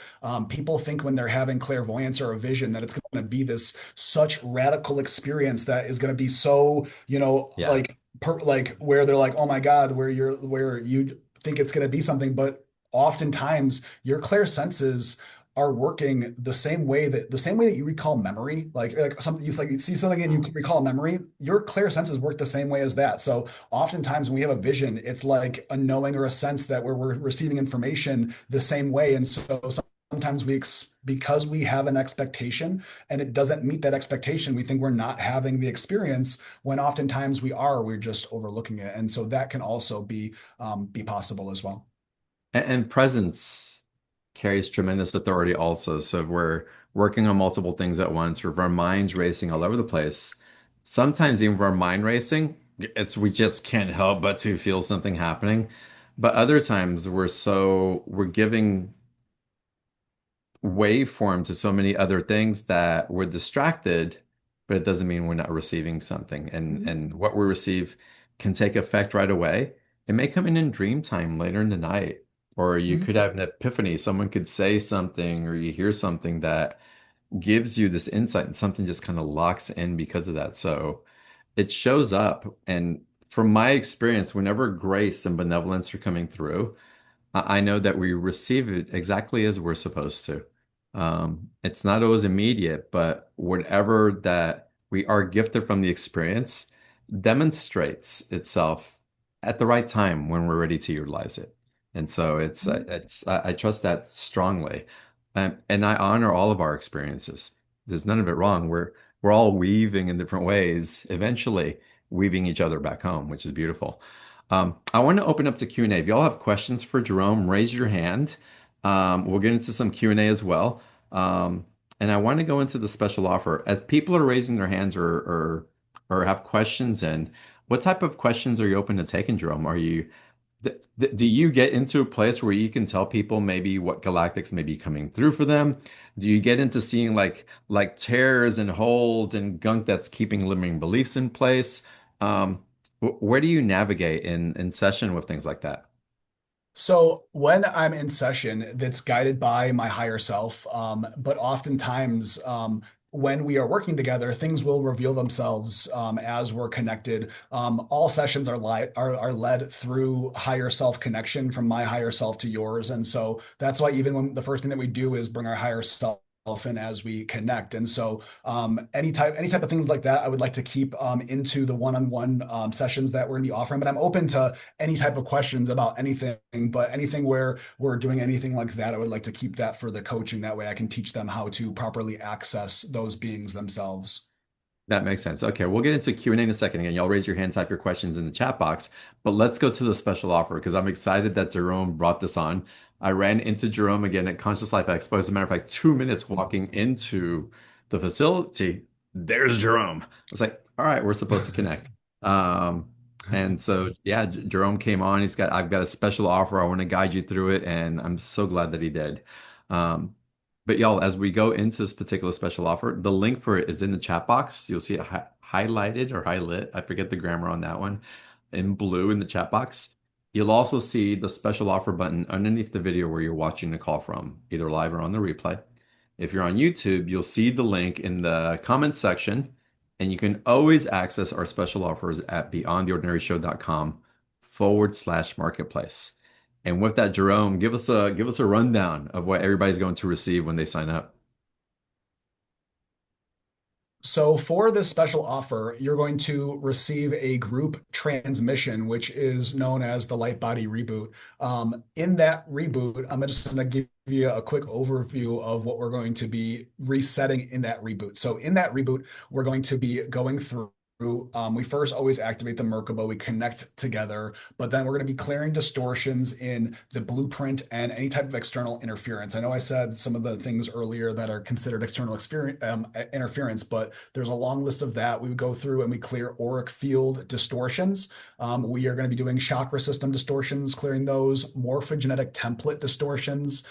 People think when they're having clairvoyance or a vision that it's going to be this such radical experience that is going to be so, Yeah. like where they're like, oh my God, where you think it's going to be something, but oftentimes your clear senses are working the same way that you recall memory, like something you see something and you recall a memory. Your clear senses work the same way as that. So oftentimes when we have a vision, it's like a knowing or a sense that we're receiving information the same way. And so sometimes because we have an expectation and it doesn't meet that expectation, we think we're not having the experience when oftentimes we're just overlooking it. And so that can also be possible as well. And presence carries tremendous authority also. So if we're working on multiple things at once, or if our mind's racing all over the place, sometimes even if our mind racing, we just can't help but to feel something happening. But other times we're giving waveform to so many other things that we're distracted, but it doesn't mean we're not receiving something. And Mhm. and what we receive can take effect right away. It may come in dream time later in the night, or you Mhm. could have an epiphany. Someone could say something, or you hear something that gives you this insight, and something just kind of locks in because of that. So it shows up. And from my experience, whenever grace and benevolence are coming through, I know that we receive it exactly as we're supposed to. It's not always immediate, but whatever that we are gifted from the experience demonstrates itself at the right time when we're ready to utilize it. And so I trust that strongly, and I honor all of our experiences. There's none of it wrong. We're all weaving in different ways, eventually weaving each other back home, which is beautiful. I want to open up to Q&A. If y'all have questions for Jerome, raise your hand. We'll get into some Q&A as well. Um, and I want to go into the special offer. As people are raising their hands or have questions in, what type of questions are you open to taking, Jerome? Do you get into a place where you can tell people maybe what galactics may be coming through for them? Do you get into seeing like tears and holds and gunk that's keeping limiting beliefs in place? Where do you navigate in session with things like that? So when I'm in session, that's guided by my higher self. But oftentimes, when we are working together, things will reveal themselves as we're connected. All sessions are led through higher self connection from my higher self to yours, and so that's why even when the first thing that we do is bring our higher self in as we connect. And so any type of things like that, I would like to keep into the one-on-one sessions that we're going to be offering. But I'm open to any type of questions about anything. But anything where we're doing anything like that, I would like to keep that for the coaching. That way, I can teach them how to properly access those beings themselves. That makes sense. Okay, we'll get into Q&A in a second. Again, y'all raise your hand, type your questions in the chat box. But let's go to the special offer because I'm excited that Jerome brought this on. I ran into Jerome again at Conscious Life Expo. As a matter of fact, 2 minutes walking into the facility, there's Jerome. I was like, all right, we're supposed to connect. Um, and so yeah, Jerome came on. I've got a special offer. I want to guide you through it, and I'm so glad that he did. Um, but y'all, as we go into this particular special offer, the link for it is in the chat box. You'll see it highlighted or highlit. I forget the grammar on that one. In blue in the chat box. You'll also see the special offer button underneath the video where you're watching the call from, either live or on the replay. If you're on YouTube, you'll see the link in the comments section, and you can always access our special offers at beyondtheordinaryshow.com/marketplace. And with that, Jerome, give us a rundown of what everybody's going to receive when they sign up. So for this special offer, you're going to receive a group transmission, which is known as the Light Body Reboot. In that reboot, I'm just going to give you a quick overview of what we're going to be resetting in that reboot. So in that reboot, we're going to be going through. We first always activate the Merkaba. We connect together, but then we're going to be clearing distortions in the blueprint and any type of external interference. I know I said some of the things earlier that are considered external interference, but there's a long list of that. We would go through and we clear auric field distortions. We are going to be doing chakra system distortions, clearing those, morphogenetic template distortions,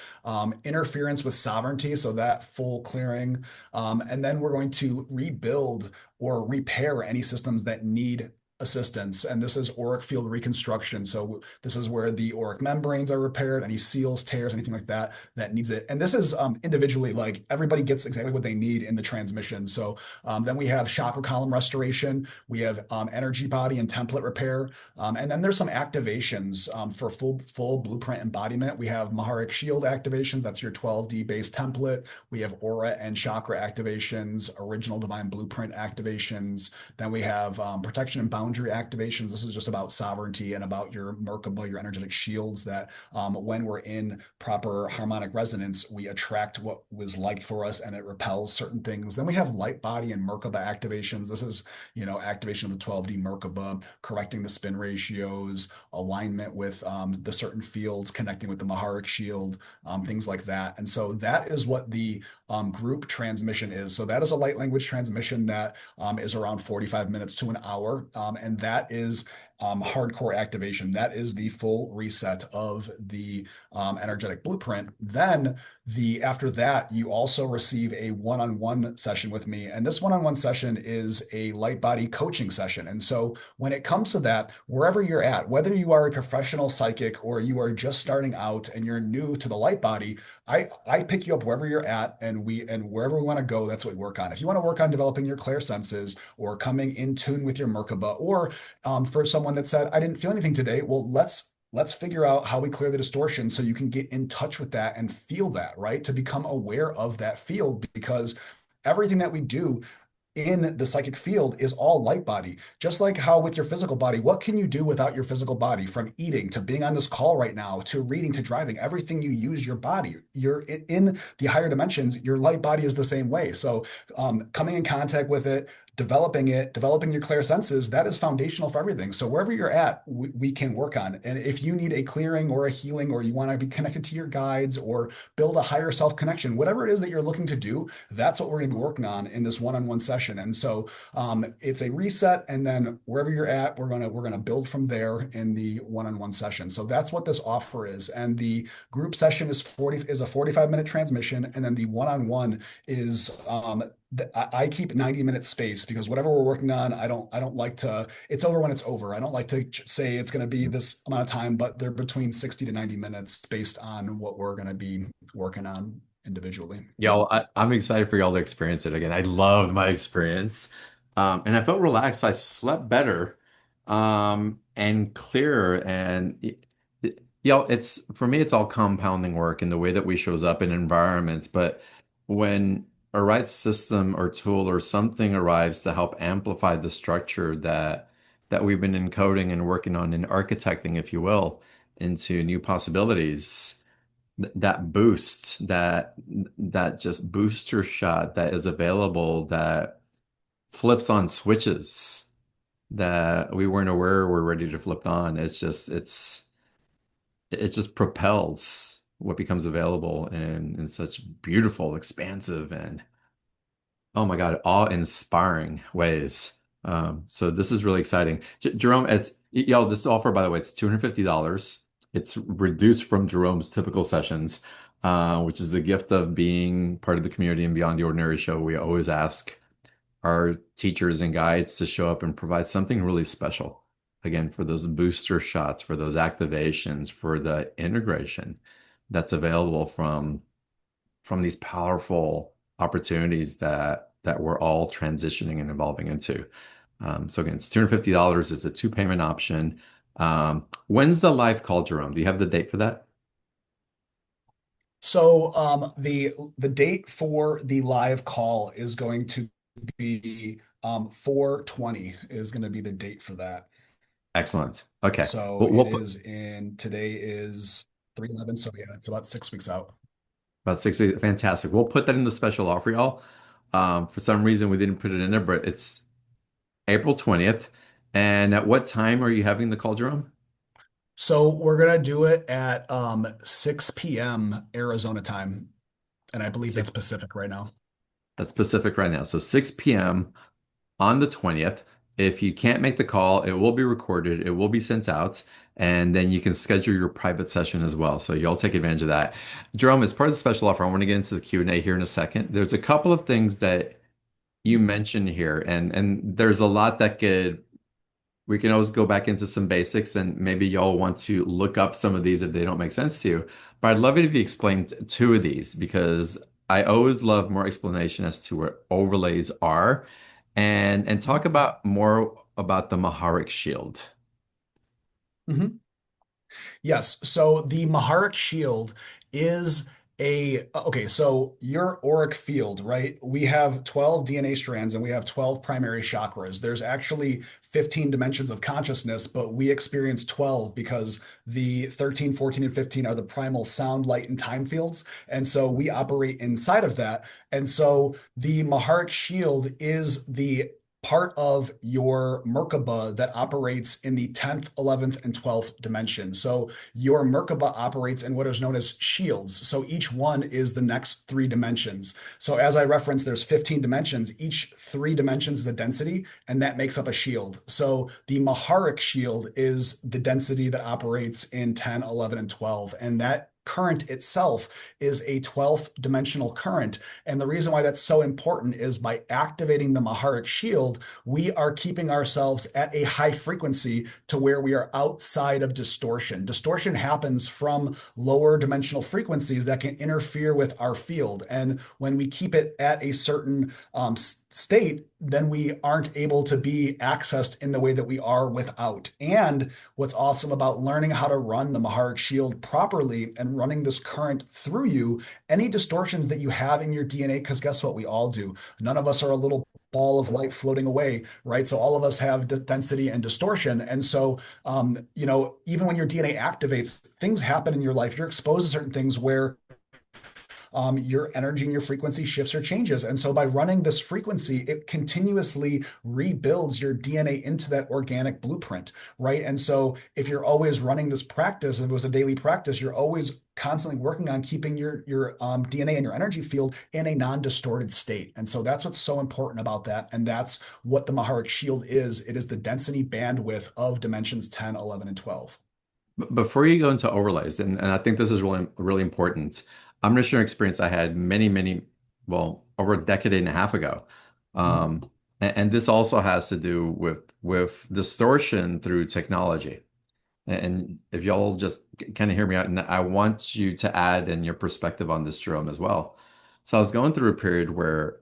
interference with sovereignty, so that full clearing. And then we're going to rebuild or repair any systems that need assistance. And this is auric field reconstruction. So this is where the auric membranes are repaired, any seals, tears, anything like that that needs it. And this is individually, like everybody gets exactly what they need in the transmission. So then we have chakra column restoration. We have energy body and template repair. And then there's some activations for full blueprint embodiment. We have Maharic shield activations. That's your 12D based template. We have aura and chakra activations, original divine blueprint activations. Then we have protection and boundary activations. This is just about sovereignty and about your Merkaba, your energetic shields that when we're in proper harmonic resonance, we attract what was liked for us and it repels certain things. Then we have light body and Merkaba activations. This is, activation of the 12D Merkaba, correcting the spin ratios, alignment with the certain fields, connecting with the Maharic shield, things like that. And so that is what the group transmission is. So that is a light language transmission that is around 45 minutes to an hour. And that is hardcore activation. That is the full reset of the energetic blueprint. Then after that, you also receive a one-on-one session with me. And this one-on-one session is a light body coaching session. And so when it comes to that, wherever you're at, whether you are a professional psychic or you are just starting out and you're new to the light body, I pick you up wherever you're at, and wherever we want to go, that's what we work on. If you want to work on developing your clair senses or coming in tune with your Merkaba, or for someone that said, I didn't feel anything today, well, let's figure out how we clear the distortion so you can get in touch with that and feel that, right? To become aware of that field, because everything that we do in the psychic field is all light body. Just like how with your physical body, what can you do without your physical body? From eating to being on this call right now to reading to driving, everything you use your body. You're in the higher dimensions, your light body is the same way. So coming in contact with it, developing your clear senses, that is foundational for everything. So wherever you're at, we can work on. And if you need a clearing or a healing, or you want to be connected to your guides or build a higher self connection, whatever it is that you're looking to do, that's what we're going to be working on in this one-on-one session. And so it's a reset, and then wherever you're at, we're gonna build from there in the one-on-one session. So that's what this offer is. And the group session is a 45-minute transmission, and then the one-on-one is I keep 90-minute space, because whatever we're working on, I don't like to, it's over when it's over. I don't like to say it's going to be this amount of time, but they're between 60 to 90 minutes based on what we're going to be working on. individually. Y'all, I'm excited for y'all to experience it again. I loved my experience. And I felt relaxed. I slept better, and clearer. And y'all, it's for me, it's all compounding work in the way that we shows up in environments. But when a right system or tool or something arrives to help amplify the structure that we've been encoding and working on and architecting, if you will, into new possibilities that boost, that just booster shot that is available that flips on switches that we weren't aware were ready to flip on. It just propels what becomes available in such beautiful, expansive, and oh my God, awe-inspiring ways. So this is really exciting. Jerome, as y'all, this offer, by the way, it's $250. It's reduced from Jerome's typical sessions, which is the gift of being part of the community and Beyond the Ordinary show. We always ask our teachers and guides to show up and provide something really special. Again, for those booster shots, for those activations, for the integration that's available from these powerful opportunities that we're all transitioning and evolving into. So again, it's $250. It's a two payment option. When's the live call, Jerome? Do you have the date for that? So the date for the live call is going to be 4/20 is going to be the date for that. Excellent. Okay. So We'll it put is in today is 3/11. So yeah, it's about 6 weeks out. about 6 weeks. Fantastic. We'll put that in the special offer, y'all. For some reason, we didn't put it in there, but it's April 20th. And at what time are you having the call, Jerome? So we're gonna do it at 6 p.m. Arizona time, and I believe that's 6, Pacific right now. that's Pacific right now. So 6 p.m. on the 20th. If you can't make the call, it will be recorded, it will be sent out, and then you can schedule your private session as well. So you'll take advantage of that. Jerome, as part of the special offer, I want to get into the Q&A here in a second. There's a couple of things that you mentioned here, and there's a lot that could we can always go back into some basics, and maybe y'all want to look up some of these if they don't make sense to you. But I'd love it if you explained two of these because I always love more explanation as to what overlays are and talk about more about the Maharic shield. Mhm. Yes. So the Maharic shield is okay, so your auric field, right? We have 12 DNA strands and we have 12 primary chakras. There's actually 15 dimensions of consciousness, but we experience 12 because the 13, 14, and 15 are the primal sound, light, and time fields. And so we operate inside of that. And so the Maharic shield is the part of your Merkaba that operates in the 10th, 11th, and 12th dimension. So your Merkaba operates in what is known as shields. So each one is the next three dimensions. So as I referenced, there's 15 dimensions. Each three dimensions is a density, and that makes up a shield. So the Maharic shield is the density that operates in 10, 11, and 12. And that current itself is a 12th dimensional current. And the reason why that's so important is by activating the Maharic shield, we are keeping ourselves at a high frequency to where we are outside of distortion. Distortion happens from lower dimensional frequencies that can interfere with our field. And when we keep it at a certain state, then we aren't able to be accessed in the way that we are without. And what's awesome about learning how to run the Maharic shield properly and running this current through you, any distortions that you have in your DNA, because guess what? We all do. None of us are a little ball of light floating away, right? So all of us have density and distortion. And so, even when your DNA activates, things happen in your life. You're exposed to certain things where your energy and your frequency shifts or changes. And so by running this frequency, it continuously rebuilds your DNA into that organic blueprint, right? And so if you're always running this practice, if it was a daily practice, you're always constantly working on keeping your DNA and your energy field in a non-distorted state. And so that's what's so important about that. And that's what the Maharic shield is. It is the density bandwidth of dimensions 10, 11, and 12. Before you go into overlays, and I think this is really, really important, I'm going to share an experience I had well, over a decade and a half ago. And this also has to do with distortion through technology. And if y'all just kind of hear me out, and I want you to add in your perspective on this, Jerome, as well. So I was going through a period where,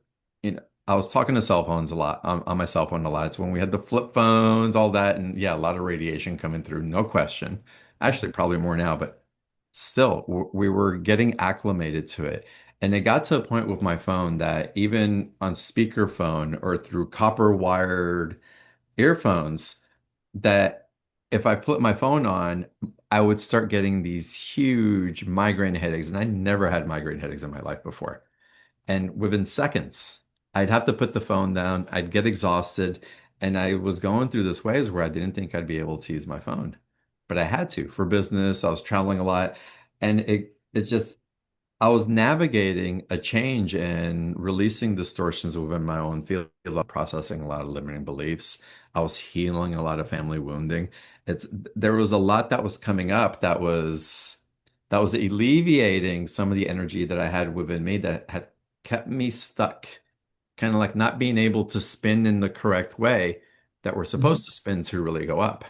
I was talking to cell phones a lot, on my cell phone a lot. It's when we had the flip phones, all that, and yeah, a lot of radiation coming through, no question. Actually, probably more now, but still, we were getting acclimated to it. And it got to a point with my phone that even on speakerphone or through copper wired earphones, that if I flip my phone on, I would start getting these huge migraine headaches. And I never had migraine headaches in my life before. And within seconds, I'd have to put the phone down, I'd get exhausted. And I was going through this ways where I didn't think I'd be able to use my phone. But I had to for business. I was traveling a lot. And it's just I was navigating a change and releasing distortions within my own field, processing a lot of limiting beliefs. I was healing a lot of family wounding. It's There was a lot that was coming up that was alleviating some of the energy that I had within me that had kept me stuck, kind of like not being able to spin in the correct way that we're Mhm. supposed to spin to really go up.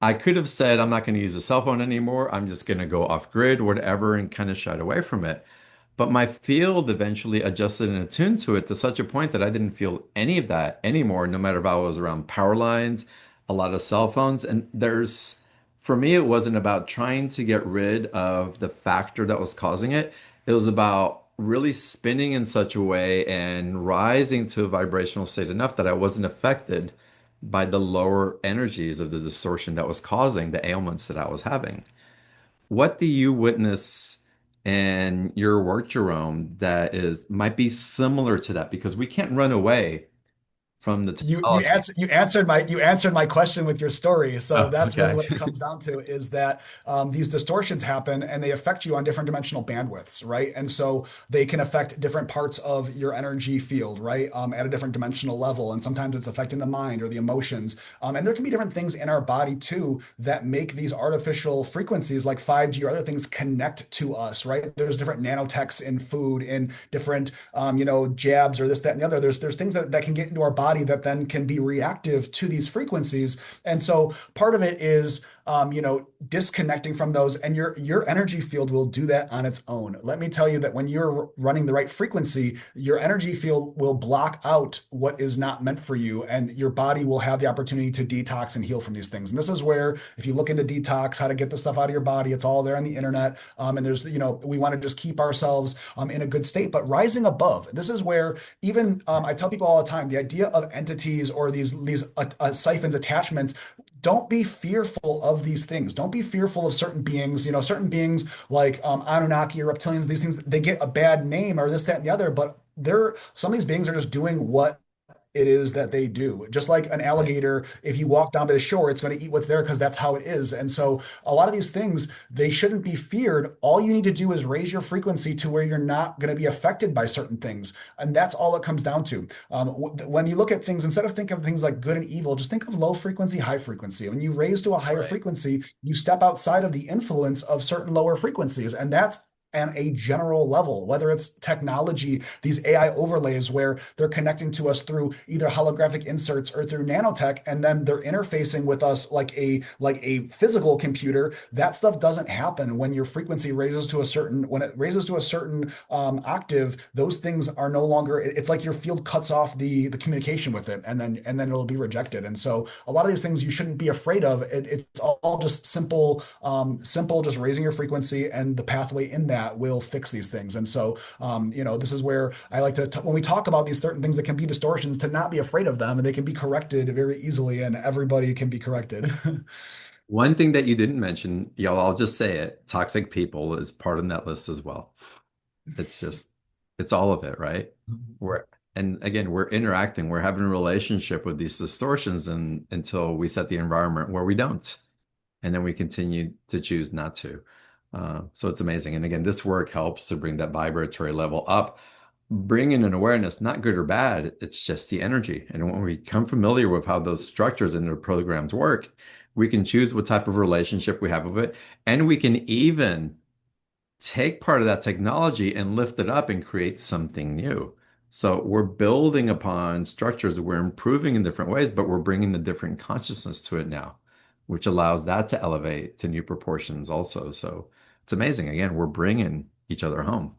I could have said, I'm not going to use a cell phone anymore. I'm just going to go off grid, whatever, and kind of shied away from it. But my field eventually adjusted and attuned to it to such a point that I didn't feel any of that anymore, no matter if I was around power lines, a lot of cell phones. And for me, it wasn't about trying to get rid of the factor that was causing it. It was about really spinning in such a way and rising to a vibrational state enough that I wasn't affected by the lower energies of the distortion that was causing the ailments that I was having. What do you witness in your work, Jerome, that is might be similar to that? Because we can't run away from the technology. You answered my question with your story. So Oh, that's really okay. what it comes down to is that these distortions happen and they affect you on different dimensional bandwidths, right? And so they can affect different parts of your energy field, right? At a different dimensional level. And sometimes it's affecting the mind or the emotions. And there can be different things in our body too that make these artificial frequencies like 5G or other things connect to us, right? There's different nanotechs in food, in different jabs or this, that, and the other. There's things that can get into our body that then can be reactive to these frequencies. And so part of it is disconnecting from those, and your energy field will do that on its own. Let me tell you that when you're running the right frequency, your energy field will block out what is not meant for you, and your body will have the opportunity to detox and heal from these things. And this is where, if you look into detox, how to get the stuff out of your body, it's all there on the internet. And there's, we want to just keep ourselves in a good state, but rising above. This is where even I tell people all the time, the idea of entities or these siphons attachments, don't be fearful of these things. Don't be fearful of certain beings. Certain beings like Anunnaki or reptilians, these things, they get a bad name or this, that, and the other, but some of these beings are just doing what it is that they do. Just like an Right. alligator, if you walk down by the shore, it's going to eat what's there because that's how it is. And so a lot of these things, they shouldn't be feared. All you need to do is raise your frequency to where you're not going to be affected by certain things. And that's all it comes down to. When you look at things, instead of thinking of things like good and evil, just think of low frequency, high frequency. When you raise to a higher Right. frequency, you step outside of the influence of certain lower frequencies. And that's and a general level, whether it's technology, these AI overlays where they're connecting to us through either holographic inserts or through nanotech, and then they're interfacing with us like a physical computer. That stuff doesn't happen when your frequency raises to a certain when it raises to a certain octave. Those things are no longer. It's like your field cuts off the communication with it, and then it'll be rejected. And so a lot of these things you shouldn't be afraid of. It's all just simple, just raising your frequency, and the pathway in that will fix these things. And so, this is where I like when we talk about these certain things that can be distortions, to not be afraid of them, and they can be corrected very easily, and everybody can be corrected. One thing that you didn't mention, y'all, I'll just say it, toxic people is part of that list as well. It's just, it's all of it, right? We're, and again, we're interacting, we're having a relationship with these distortions and until we set the environment where we don't. And then we continue to choose not to. So it's amazing. And again, this work helps to bring that vibratory level up, bring in an awareness, not good or bad. It's just the energy. And when we become familiar with how those structures and their programs work, we can choose what type of relationship we have with it. And we can even take part of that technology and lift it up and create something new. So we're building upon structures, we're improving in different ways, but we're bringing a different consciousness to it now. which allows that to elevate to new proportions also. So it's amazing. Again, we're bringing each other home.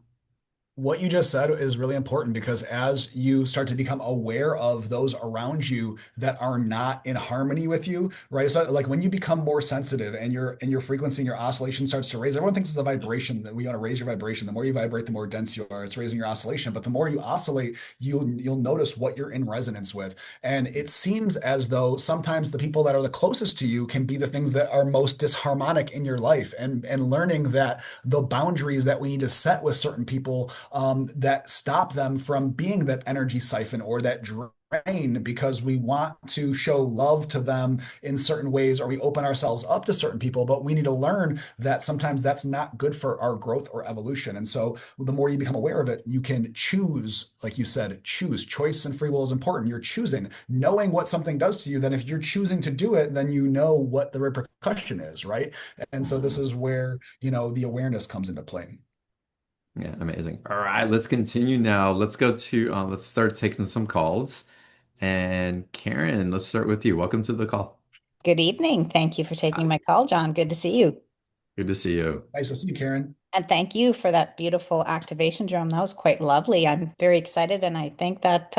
What you just said is really important because as you start to become aware of those around you that are not in harmony with you, right? So like when you become more sensitive and your frequency and your oscillation starts to raise, everyone thinks it's the vibration that we want to raise your vibration. The more you vibrate, the more dense you are. It's raising your oscillation. But the more you oscillate, you'll notice what you're in resonance with. And it seems as though sometimes the people that are the closest to you can be the things that are most disharmonic in your life. And learning that the boundaries that we need to set with certain people that stop them from being that energy siphon or that drain because we want to show love to them in certain ways or we open ourselves up to certain people, but we need to learn that sometimes that's not good for our growth or evolution. And so the more you become aware of it, you can choose, like you said, choose. Choice and free will is important. You're choosing, knowing what something does to you. Then if you're choosing to do it, then you know what the repercussion is, right? And so this Mhm. is where, the awareness comes into play. Yeah, amazing. All right, let's continue now. Let's start taking some calls. And Karen, let's start with you. Welcome to the call. Good evening. Thank you for taking Hi. my call, John. Good to see you. Good to see you. Nice to see you, Karen. And thank you for that beautiful activation drum. That was quite lovely. I'm very excited, and I think that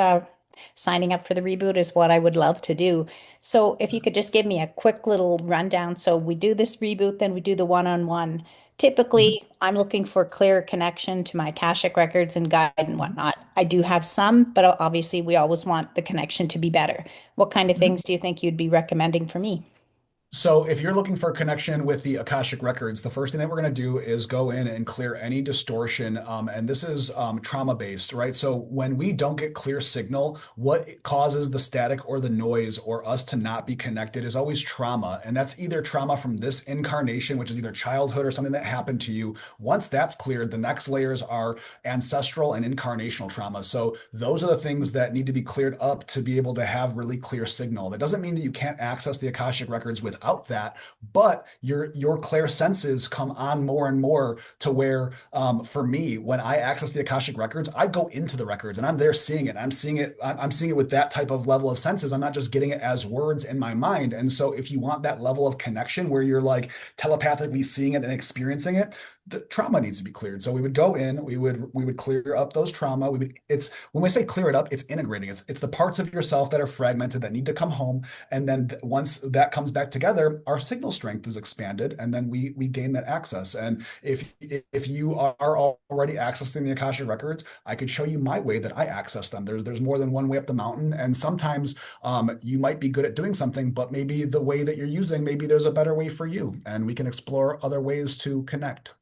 signing up for the reboot is what I would love to do. So, if you could just give me a quick little rundown. So, we do this reboot, then we do the one-on-one. Mhm. Typically, I'm looking for clear connection to my Akashic records and guide and whatnot. I do have some, but obviously, we always want the connection to be better. What kind of Mhm. things do you think you'd be recommending for me? So, if you're looking for a connection with the Akashic records, the first thing that we're going to do is go in and clear any distortion. And this is trauma based, right? So, when we don't get clear signal, what causes the static or the noise or us to not be connected is always trauma. And that's either trauma from this incarnation, which is either childhood or something that happened to you. Once that's cleared, the next layers are ancestral and incarnational trauma. So, those are the things that need to be cleared up to be able to have really clear signal. That doesn't mean that you can't access the Akashic records without that, but your clear senses come on more and more to where, for me, when I access the Akashic records, I go into the records and I'm there seeing it. I'm seeing it. I'm seeing it with that type of level of senses. I'm not just getting it as words in my mind. And so, if you want that level of connection where you're like telepathically seeing it and experiencing it, the trauma needs to be cleared. So we would go in, we would clear up those trauma. We would it's when we say clear it up, it's integrating. It's the parts of yourself that are fragmented that need to come home. And then once that comes back together, our signal strength is expanded, and then we gain that access. And if you are already accessing the Akasha records, I could show you my way that I access them. There's more than one way up the mountain, and sometimes you might be good at doing something, but maybe the way that you're using, maybe there's a better way for you, and we can explore other ways to connect.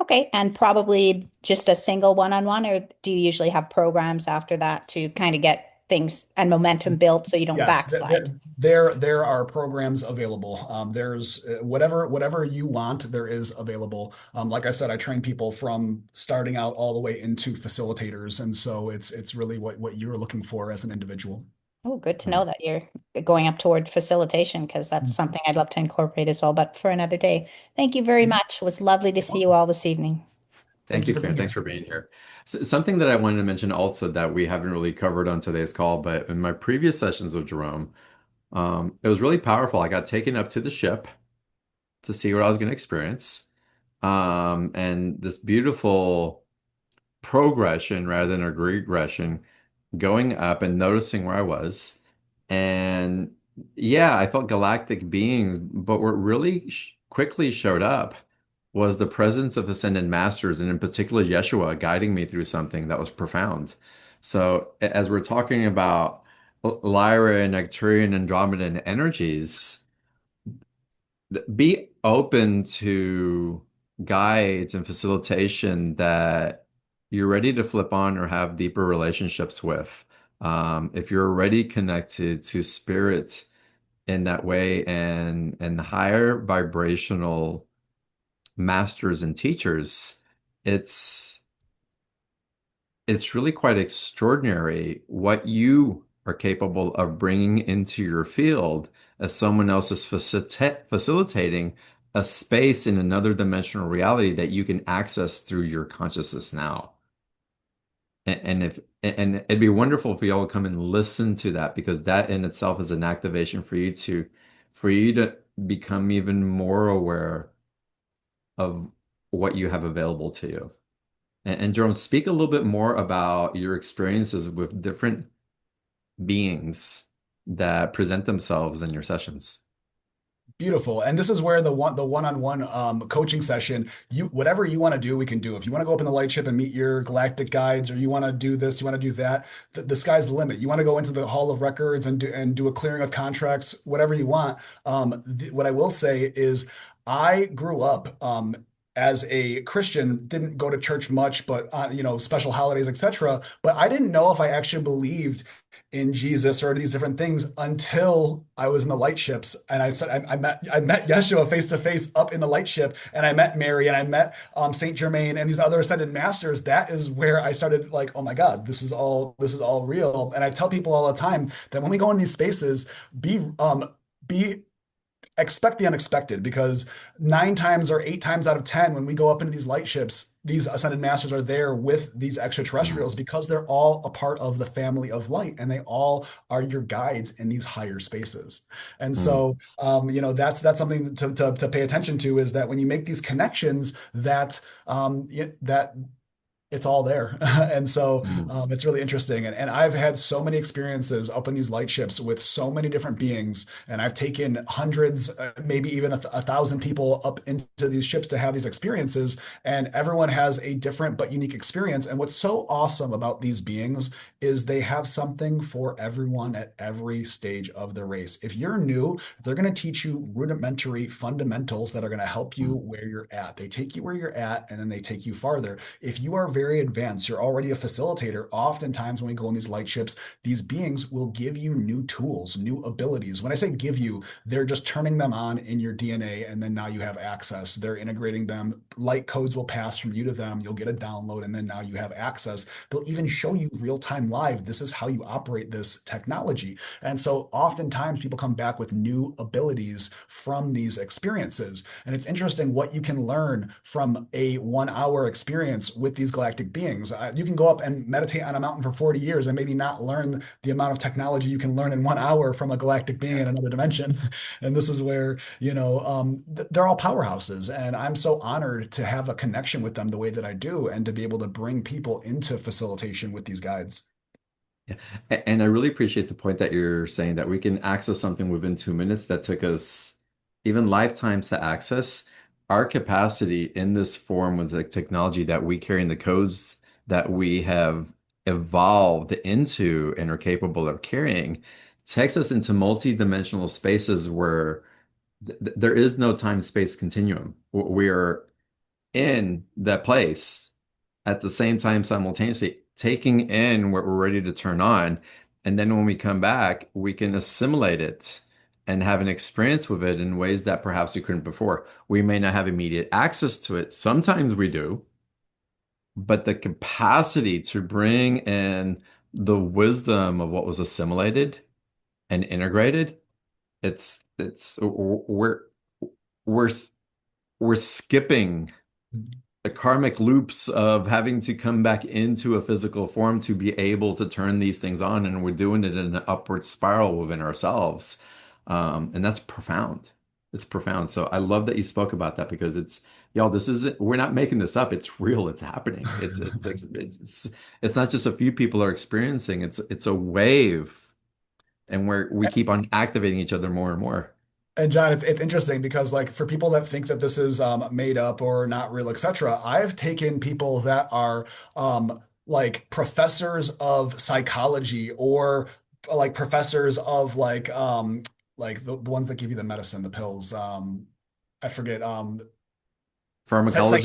Okay, and probably just a single one-on-one, or do you usually have programs after that to kind of get things and momentum built so you don't Yes, backslide? there are programs available. There's whatever you want, there is available. Like I said, I train people from starting out all the way into facilitators, and so it's really what you're looking for as an individual. Oh, good to know that you're going up toward facilitation because that's something I'd love to incorporate as well, but for another day. Thank you very Mhm. much. It was lovely to You're see you welcome. all this evening. Thank Thank you you, for Karen. being Thanks here. for being here. Something that I wanted to mention also that we haven't really covered on today's call, but in my previous sessions with Jerome, it was really powerful. I got taken up to the ship to see what I was going to experience. And this beautiful progression rather than a regression, going up and noticing where I was. And yeah, I felt galactic beings, but what really quickly showed up was the presence of ascended masters, and in particular, Yeshua guiding me through something that was profound. So, as we're talking about Lyra and Arcturian Andromedan energies, be open to guides and facilitation that you're ready to flip on or have deeper relationships with. If you're already connected to spirit in that way and higher vibrational masters and teachers, it's it's really quite extraordinary what you are capable of bringing into your field as someone else is facilitating a space in another dimensional reality that you can access through your consciousness now. And it'd be wonderful if y'all would come and listen to that because that in itself is an activation for you to for you to become even more aware of what you have available to you. And Jerome, speak a little bit more about your experiences with different beings that present themselves in your sessions. Beautiful. And this is where the one-on-one coaching session, you whatever you want to do, we can do. If you want to go up in the light ship and meet your galactic guides, or you want to do this, you want to do that, the sky's the limit. You want to go into the Hall of Records and do a clearing of contracts, whatever you want. What I will say is I grew up as a Christian, didn't go to church much, but special holidays, etc. But I didn't know if I actually believed in Jesus or these different things until I was in the light ships. And I met Yeshua face to face up in the light ship, and I met Mary, and I met Saint Germain and these other ascended masters. That is where I started like, oh my God, this is all real. And I tell people all the time that when we go in these spaces, be expect the unexpected, because 9 times or 8 times out of 10, when we go up into these light ships, these ascended masters are there with these Mm, extraterrestrials, because they're all a part of the family of light, and they all are your guides in these higher spaces. And mm, so, that's something to pay attention to, is that when you make these connections, that it's all there. And so mm. it's really interesting. And I've had so many experiences up in these light ships with so many different beings. And I've taken hundreds, maybe even a thousand people up into these ships to have these experiences. And everyone has a different but unique experience. And what's so awesome about these beings is they have something for everyone at every stage of the race. If you're new, they're going to teach you rudimentary fundamentals that are going to help you Mm. where you're at. They take you where you're at, and then they take you farther. If you are very advanced, you're already a facilitator. Oftentimes, when we go in these light ships, these beings will give you new tools, new abilities. When I say give you, they're just turning them on in your DNA, and then now you have access. They're integrating them. Light codes will pass from you to them. You'll get a download, and then now you have access. They'll even show you real time live. This is how you operate this technology. And so, oftentimes, people come back with new abilities from these experiences. And it's interesting what you can learn from a 1 hour experience with these galactic beings. You can go up and meditate on a mountain for 40 years and maybe not learn the amount of technology you can learn in 1 hour from a galactic being in another dimension. And this is where, they're all powerhouses. And I'm so honored to have a connection with them the way that I do, and to be able to bring people into facilitation with these guides. Yeah. And I really appreciate the point that you're saying that we can access something within 2 minutes that took us even lifetimes to access. Our capacity in this form with the technology that we carry in the codes that we have evolved into and are capable of carrying takes us into multi-dimensional spaces where th there is no time-space continuum. We are in that place at the same time simultaneously taking in what we're ready to turn on. And then when we come back, we can assimilate it and have an experience with it in ways that perhaps we couldn't before. We may not have immediate access to it. Sometimes we do, but the capacity to bring in the wisdom of what was assimilated and integrated, it's we're we're skipping the karmic loops of having to come back into a physical form to be able to turn these things on, and we're doing it in an upward spiral within ourselves. And that's profound. It's profound. So I love that you spoke about that, because it's y'all, this isn't, we're not making this up. It's real. It's happening. It's not just a few people are experiencing. It's a wave, and we keep on activating each other more and more. And John, it's interesting because, like, for people that think that this is made up or not real, etc., I've taken people that are like professors of psychology, or like professors of like the ones that give you the medicine, the pills. I forget. Psych, psych,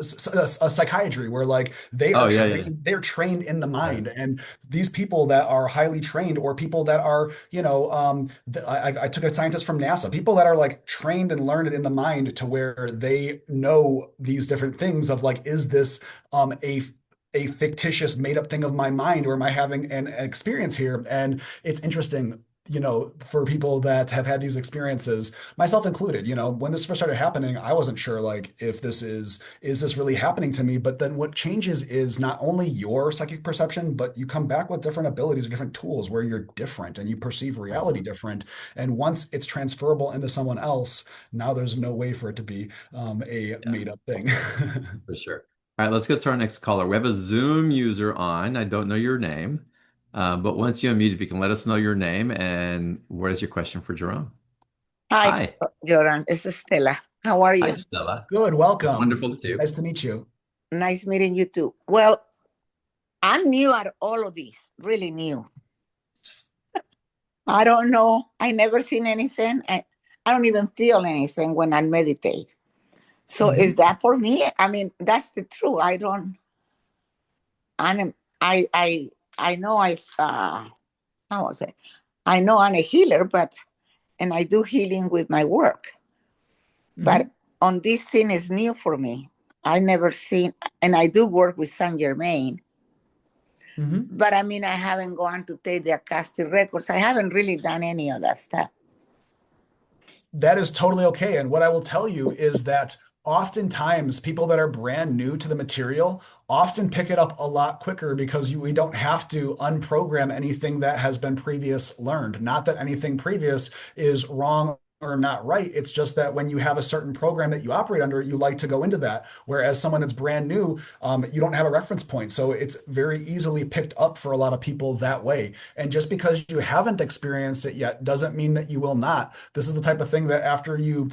Pharmacologists. psychiatry, where like Oh yeah, yeah. they're trained in the Yeah. mind. And these people that are highly trained, or people that are, I took a scientist from NASA, people that are like trained and learned in the mind, to where they know these different things of like, is this a fictitious made up thing of my mind, or am I having an experience here? And it's interesting. for people that have had these experiences, myself included, when this first started happening, I wasn't sure like if is this really happening to me? But then what changes is not only your psychic perception, but you come back with different abilities or different tools where you're different and you perceive reality different. And once it's transferable into someone else, now there's no way for it to be a Yeah, made up thing. for sure. All right, let's go to our next caller. We have a Zoom user on. I don't know your name, but once you unmute, if you can let us know your name and what is your question for Jerome? Hi, Hi. Joran. It's Stella. How are Hi, you? Stella. Good, welcome. Wonderful to see you. Nice to meet you. Nice meeting you too. Well, I'm new at all of this, really new. I don't know. I never seen anything. I don't even feel anything when I meditate. So is Mhm. that for me? I mean, that's the truth. I don't. I'm. I know how was it? I know I'm a healer, but and I do healing with my work. But Mhm. on this scene is new for me. I never seen, and I do work with Saint Germain. Mhm. But I mean, I haven't gone to take the acoustic records. I haven't really done any of that stuff. That is totally okay. And what I will tell you is that oftentimes people that are brand new to the material often pick it up a lot quicker because we don't have to unprogram anything that has been previous learned. Not that anything previous is wrong or not right. It's just that when you have a certain program that you operate under, you like to go into that. Whereas someone that's brand new, you don't have a reference point. So it's very easily picked up for a lot of people that way. And just because you haven't experienced it yet doesn't mean that you will not. This is the type of thing that after you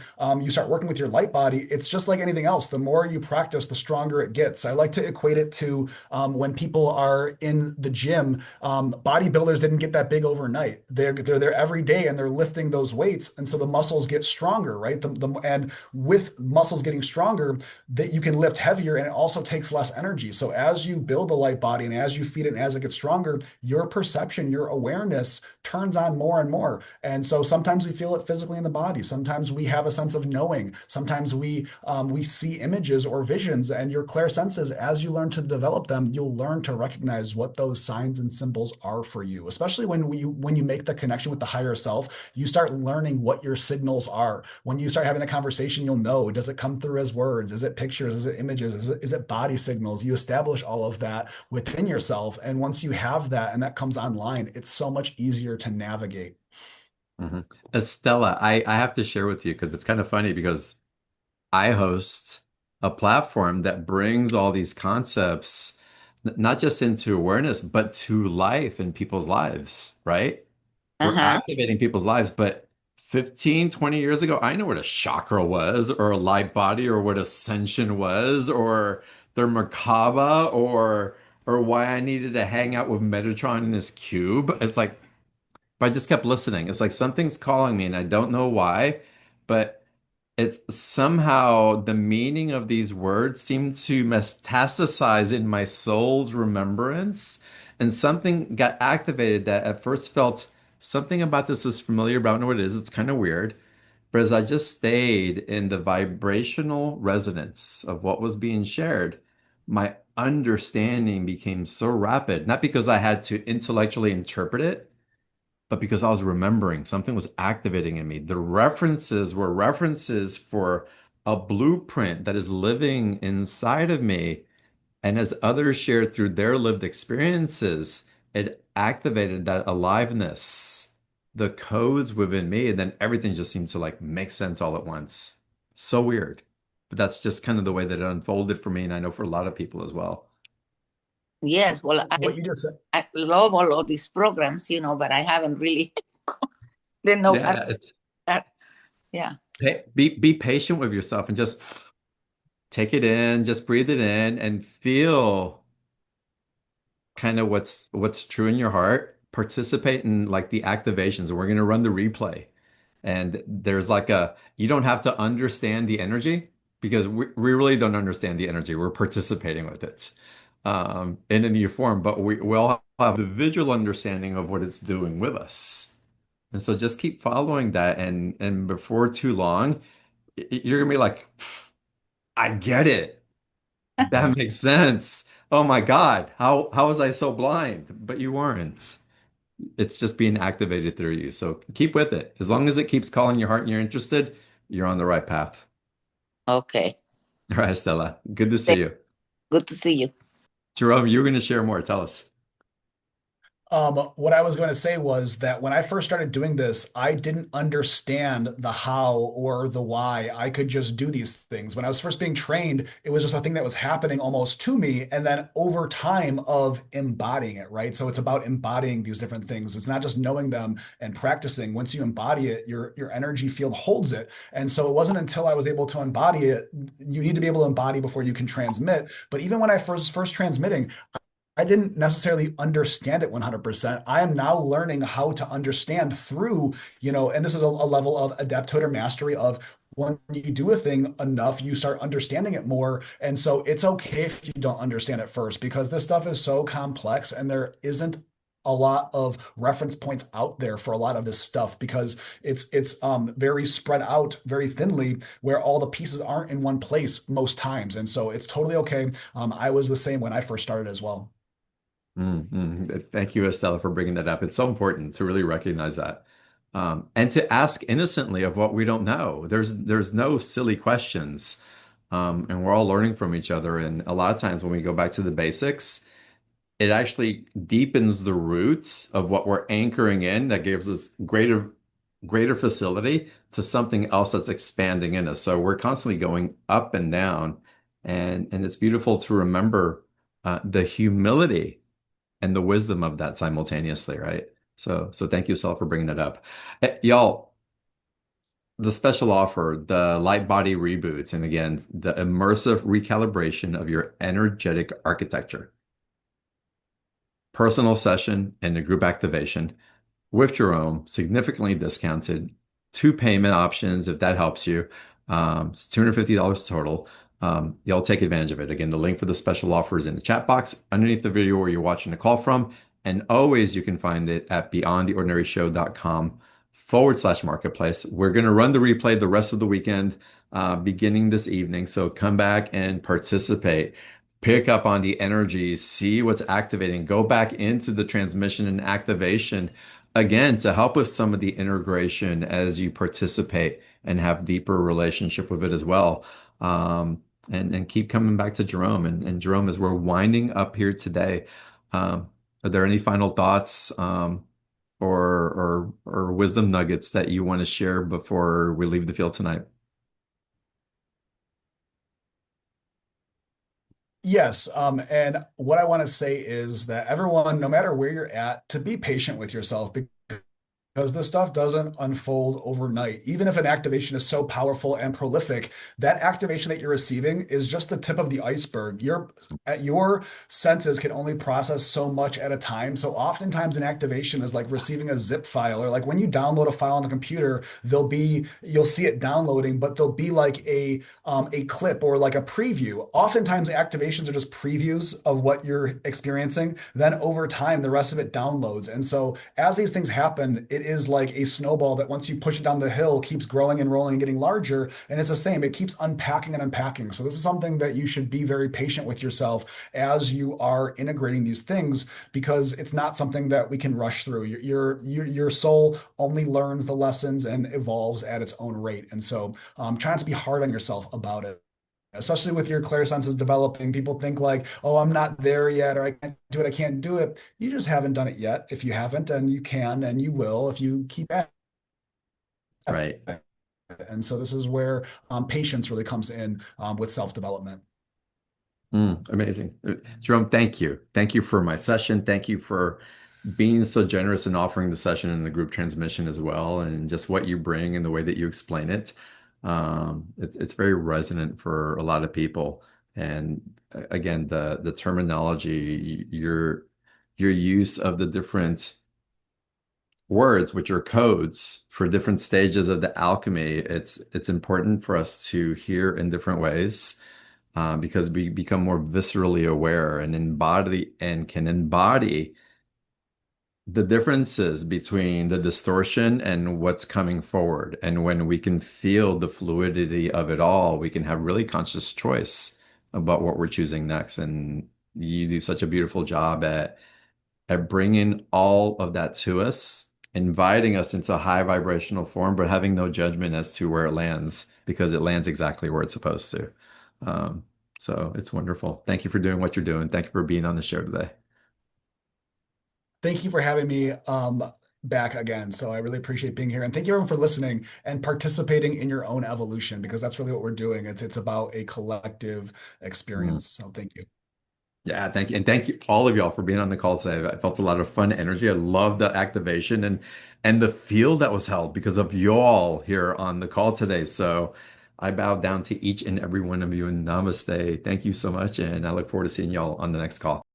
start working with your light body, it's just like anything else. The more you practice, the stronger it gets. I like to equate it to when people are in the gym. Bodybuilders didn't get that big overnight. They're there every day and they're lifting those weights, and so the muscles get stronger, right? And with muscles getting stronger, that you can lift heavier, and it also takes less energy. So as you build the light body and as you feed it and as it gets stronger, your perception, your awareness turns on more and more. And so sometimes we feel it physically in the body. Sometimes we have a sense of knowing. Sometimes we see images or visions. And your clair senses, as you learn to develop them, you'll learn to recognize what those signs and symbols are for you. Especially when you make the connection with the higher self, you start learning what your signals are. When you start having the conversation, you'll know, does it come through as words? Is it pictures? Is it images? Is it body signals? You establish all of that within yourself. And once you have that and that comes online, it's so much easier to navigate. Mhm. Estella, I have to share with you because it's kind of funny because I host a platform that brings all these concepts not just into awareness, but to life in people's lives, right? We're Uh-huh. activating people's lives, but 15, 20 years ago, I know what a chakra was, or a light body, or what ascension was, or their Merkaba, or why I needed to hang out with Metatron in this cube. It's like, but I just kept listening. It's like something's calling me, and I don't know why, but it's somehow the meaning of these words seem to metastasize in my soul's remembrance, and something got activated that at first felt something about this is familiar, but I don't know what it is. It's kind of weird. But as I just stayed in the vibrational resonance of what was being shared, my understanding became so rapid, not because I had to intellectually interpret it, but because I was remembering, something was activating in me. The references were references for a blueprint that is living inside of me. And as others shared through their lived experiences, it activated that aliveness, the codes within me, and then everything just seemed to like make sense all at once. So weird. But that's just kind of the way that it unfolded for me, and I know for a lot of people as well. Yes. Well, What you just said. I love all of these programs, but I haven't really didn't know how to Yeah, it's that. Yeah. be patient with yourself and just take it in, just breathe it in and feel kind of what's true in your heart. Participate in like the activations, and we're going to run the replay. And there's like you don't have to understand the energy because we really don't understand the energy. We're participating with it in a new form, but we all have the visual understanding of what it's doing with us. And so just keep following that, and before too long, you're gonna be like, I get it. That makes sense. Oh my God, how was I so blind? But you weren't. It's just being activated through you. So keep with it. As long as it keeps calling your heart and you're interested, you're on the right path. Okay. All right, Stella. Good to see you. Good to see you. Jerome, you were going to share more. Tell us. What I was going to say was that when I first started doing this, I didn't understand the how or the why. I could just do these things. When I was first being trained, it was just a thing that was happening almost to me. And then over time of embodying it, right? So it's about embodying these different things. It's not just knowing them and practicing. Once you embody it, your energy field holds it. And so it wasn't until I was able to embody it. You need to be able to embody before you can transmit. But even when I first transmitting, I didn't necessarily understand it 100%. I am now learning how to understand through, and this is a level of adepthood or mastery of when you do a thing enough, you start understanding it more. And so it's okay if you don't understand it first because this stuff is so complex and there isn't a lot of reference points out there for a lot of this stuff because it's very spread out very thinly where all the pieces aren't in one place most times. And so it's totally okay. I was the same when I first started as well. Thank you, Estella, for bringing that up. It's so important to really recognize that, and to ask innocently of what we don't know. There's no silly questions, and we're all learning from each other. And a lot of times when we go back to the basics, it actually deepens the roots of what we're anchoring in. That gives us greater facility to something else that's expanding in us. So we're constantly going up and down, and it's beautiful to remember the humility and the wisdom of that simultaneously, right? So thank you, Sal, for bringing that up. Y'all, the special offer, the Light Body Reboots, and again, the immersive recalibration of your energetic architecture, personal session, and the group activation with Jerome, significantly discounted. Two payment options if that helps you. It's $250 total. Y'all take advantage of it. Again, the link for the special offer is in the chat box underneath the video where you're watching the call from. And always you can find it at beyondtheordinaryshow.com/marketplace. We're going to run the replay the rest of the weekend, beginning this evening. So come back and participate. Pick up on the energies, see what's activating, go back into the transmission and activation again to help with some of the integration as you participate and have deeper relationship with it as well. And keep coming back to Jerome. And Jerome, as we're winding up here today, are there any final thoughts or wisdom nuggets that you want to share before we leave the field tonight? Yes, and what I want to say is that everyone, no matter where you're at, to be patient with yourself because this stuff doesn't unfold overnight. Even if an activation is so powerful and prolific, that activation that you're receiving is just the tip of the iceberg. Your senses can only process so much at a time. So oftentimes an activation is like receiving a zip file, or like when you download a file on the computer, you'll see it downloading, but there'll be like a clip or like a preview. Oftentimes activations are just previews of what you're experiencing. Then over time, the rest of it downloads. And so as these things happen, it is like a snowball that once you push it down the hill, keeps growing and rolling and getting larger. And it's the same, it keeps unpacking and unpacking. So this is something that you should be very patient with yourself as you are integrating these things, because it's not something that we can rush through. Your soul only learns the lessons and evolves at its own rate. And so try not to be hard on yourself about it, especially with your clairsenses developing. People think like, oh, I'm not there yet, or I can't do it, I can't do it. You just haven't done it yet. If you haven't, and you can and you will if you keep at Right. it. And so this is where patience really comes in with self-development. Amazing. Jerome, thank you. Thank you for my session. Thank you for being so generous and offering the session and the group transmission as well, and just what you bring and the way that you explain it. It's very resonant for a lot of people. And again, the terminology, your use of the different words, which are codes for different stages of the alchemy, it's important for us to hear in different ways because we become more viscerally aware and can embody the differences between the distortion and what's coming forward. And when we can feel the fluidity of it all, we can have really conscious choice about what we're choosing next. And you do such a beautiful job at at bringing all of that to us, inviting us into a high vibrational form, but having no judgment as to where it lands because it lands exactly where it's supposed to. Um, so it's wonderful. Thank you for doing what you're doing. Thank you for being on the show today. Thank you for having me back again. So I really appreciate being here. And thank you everyone for listening and participating in your own evolution, because that's really what we're doing. It's about a collective Mm. experience. So thank you. Yeah, thank you. And thank you all of y'all for being on the call today. I felt a lot of fun energy. I love the activation and the feel that was held because of y'all here on the call today. So I bow down to each and every one of you and namaste. Thank you so much. And I look forward to seeing y'all on the next call.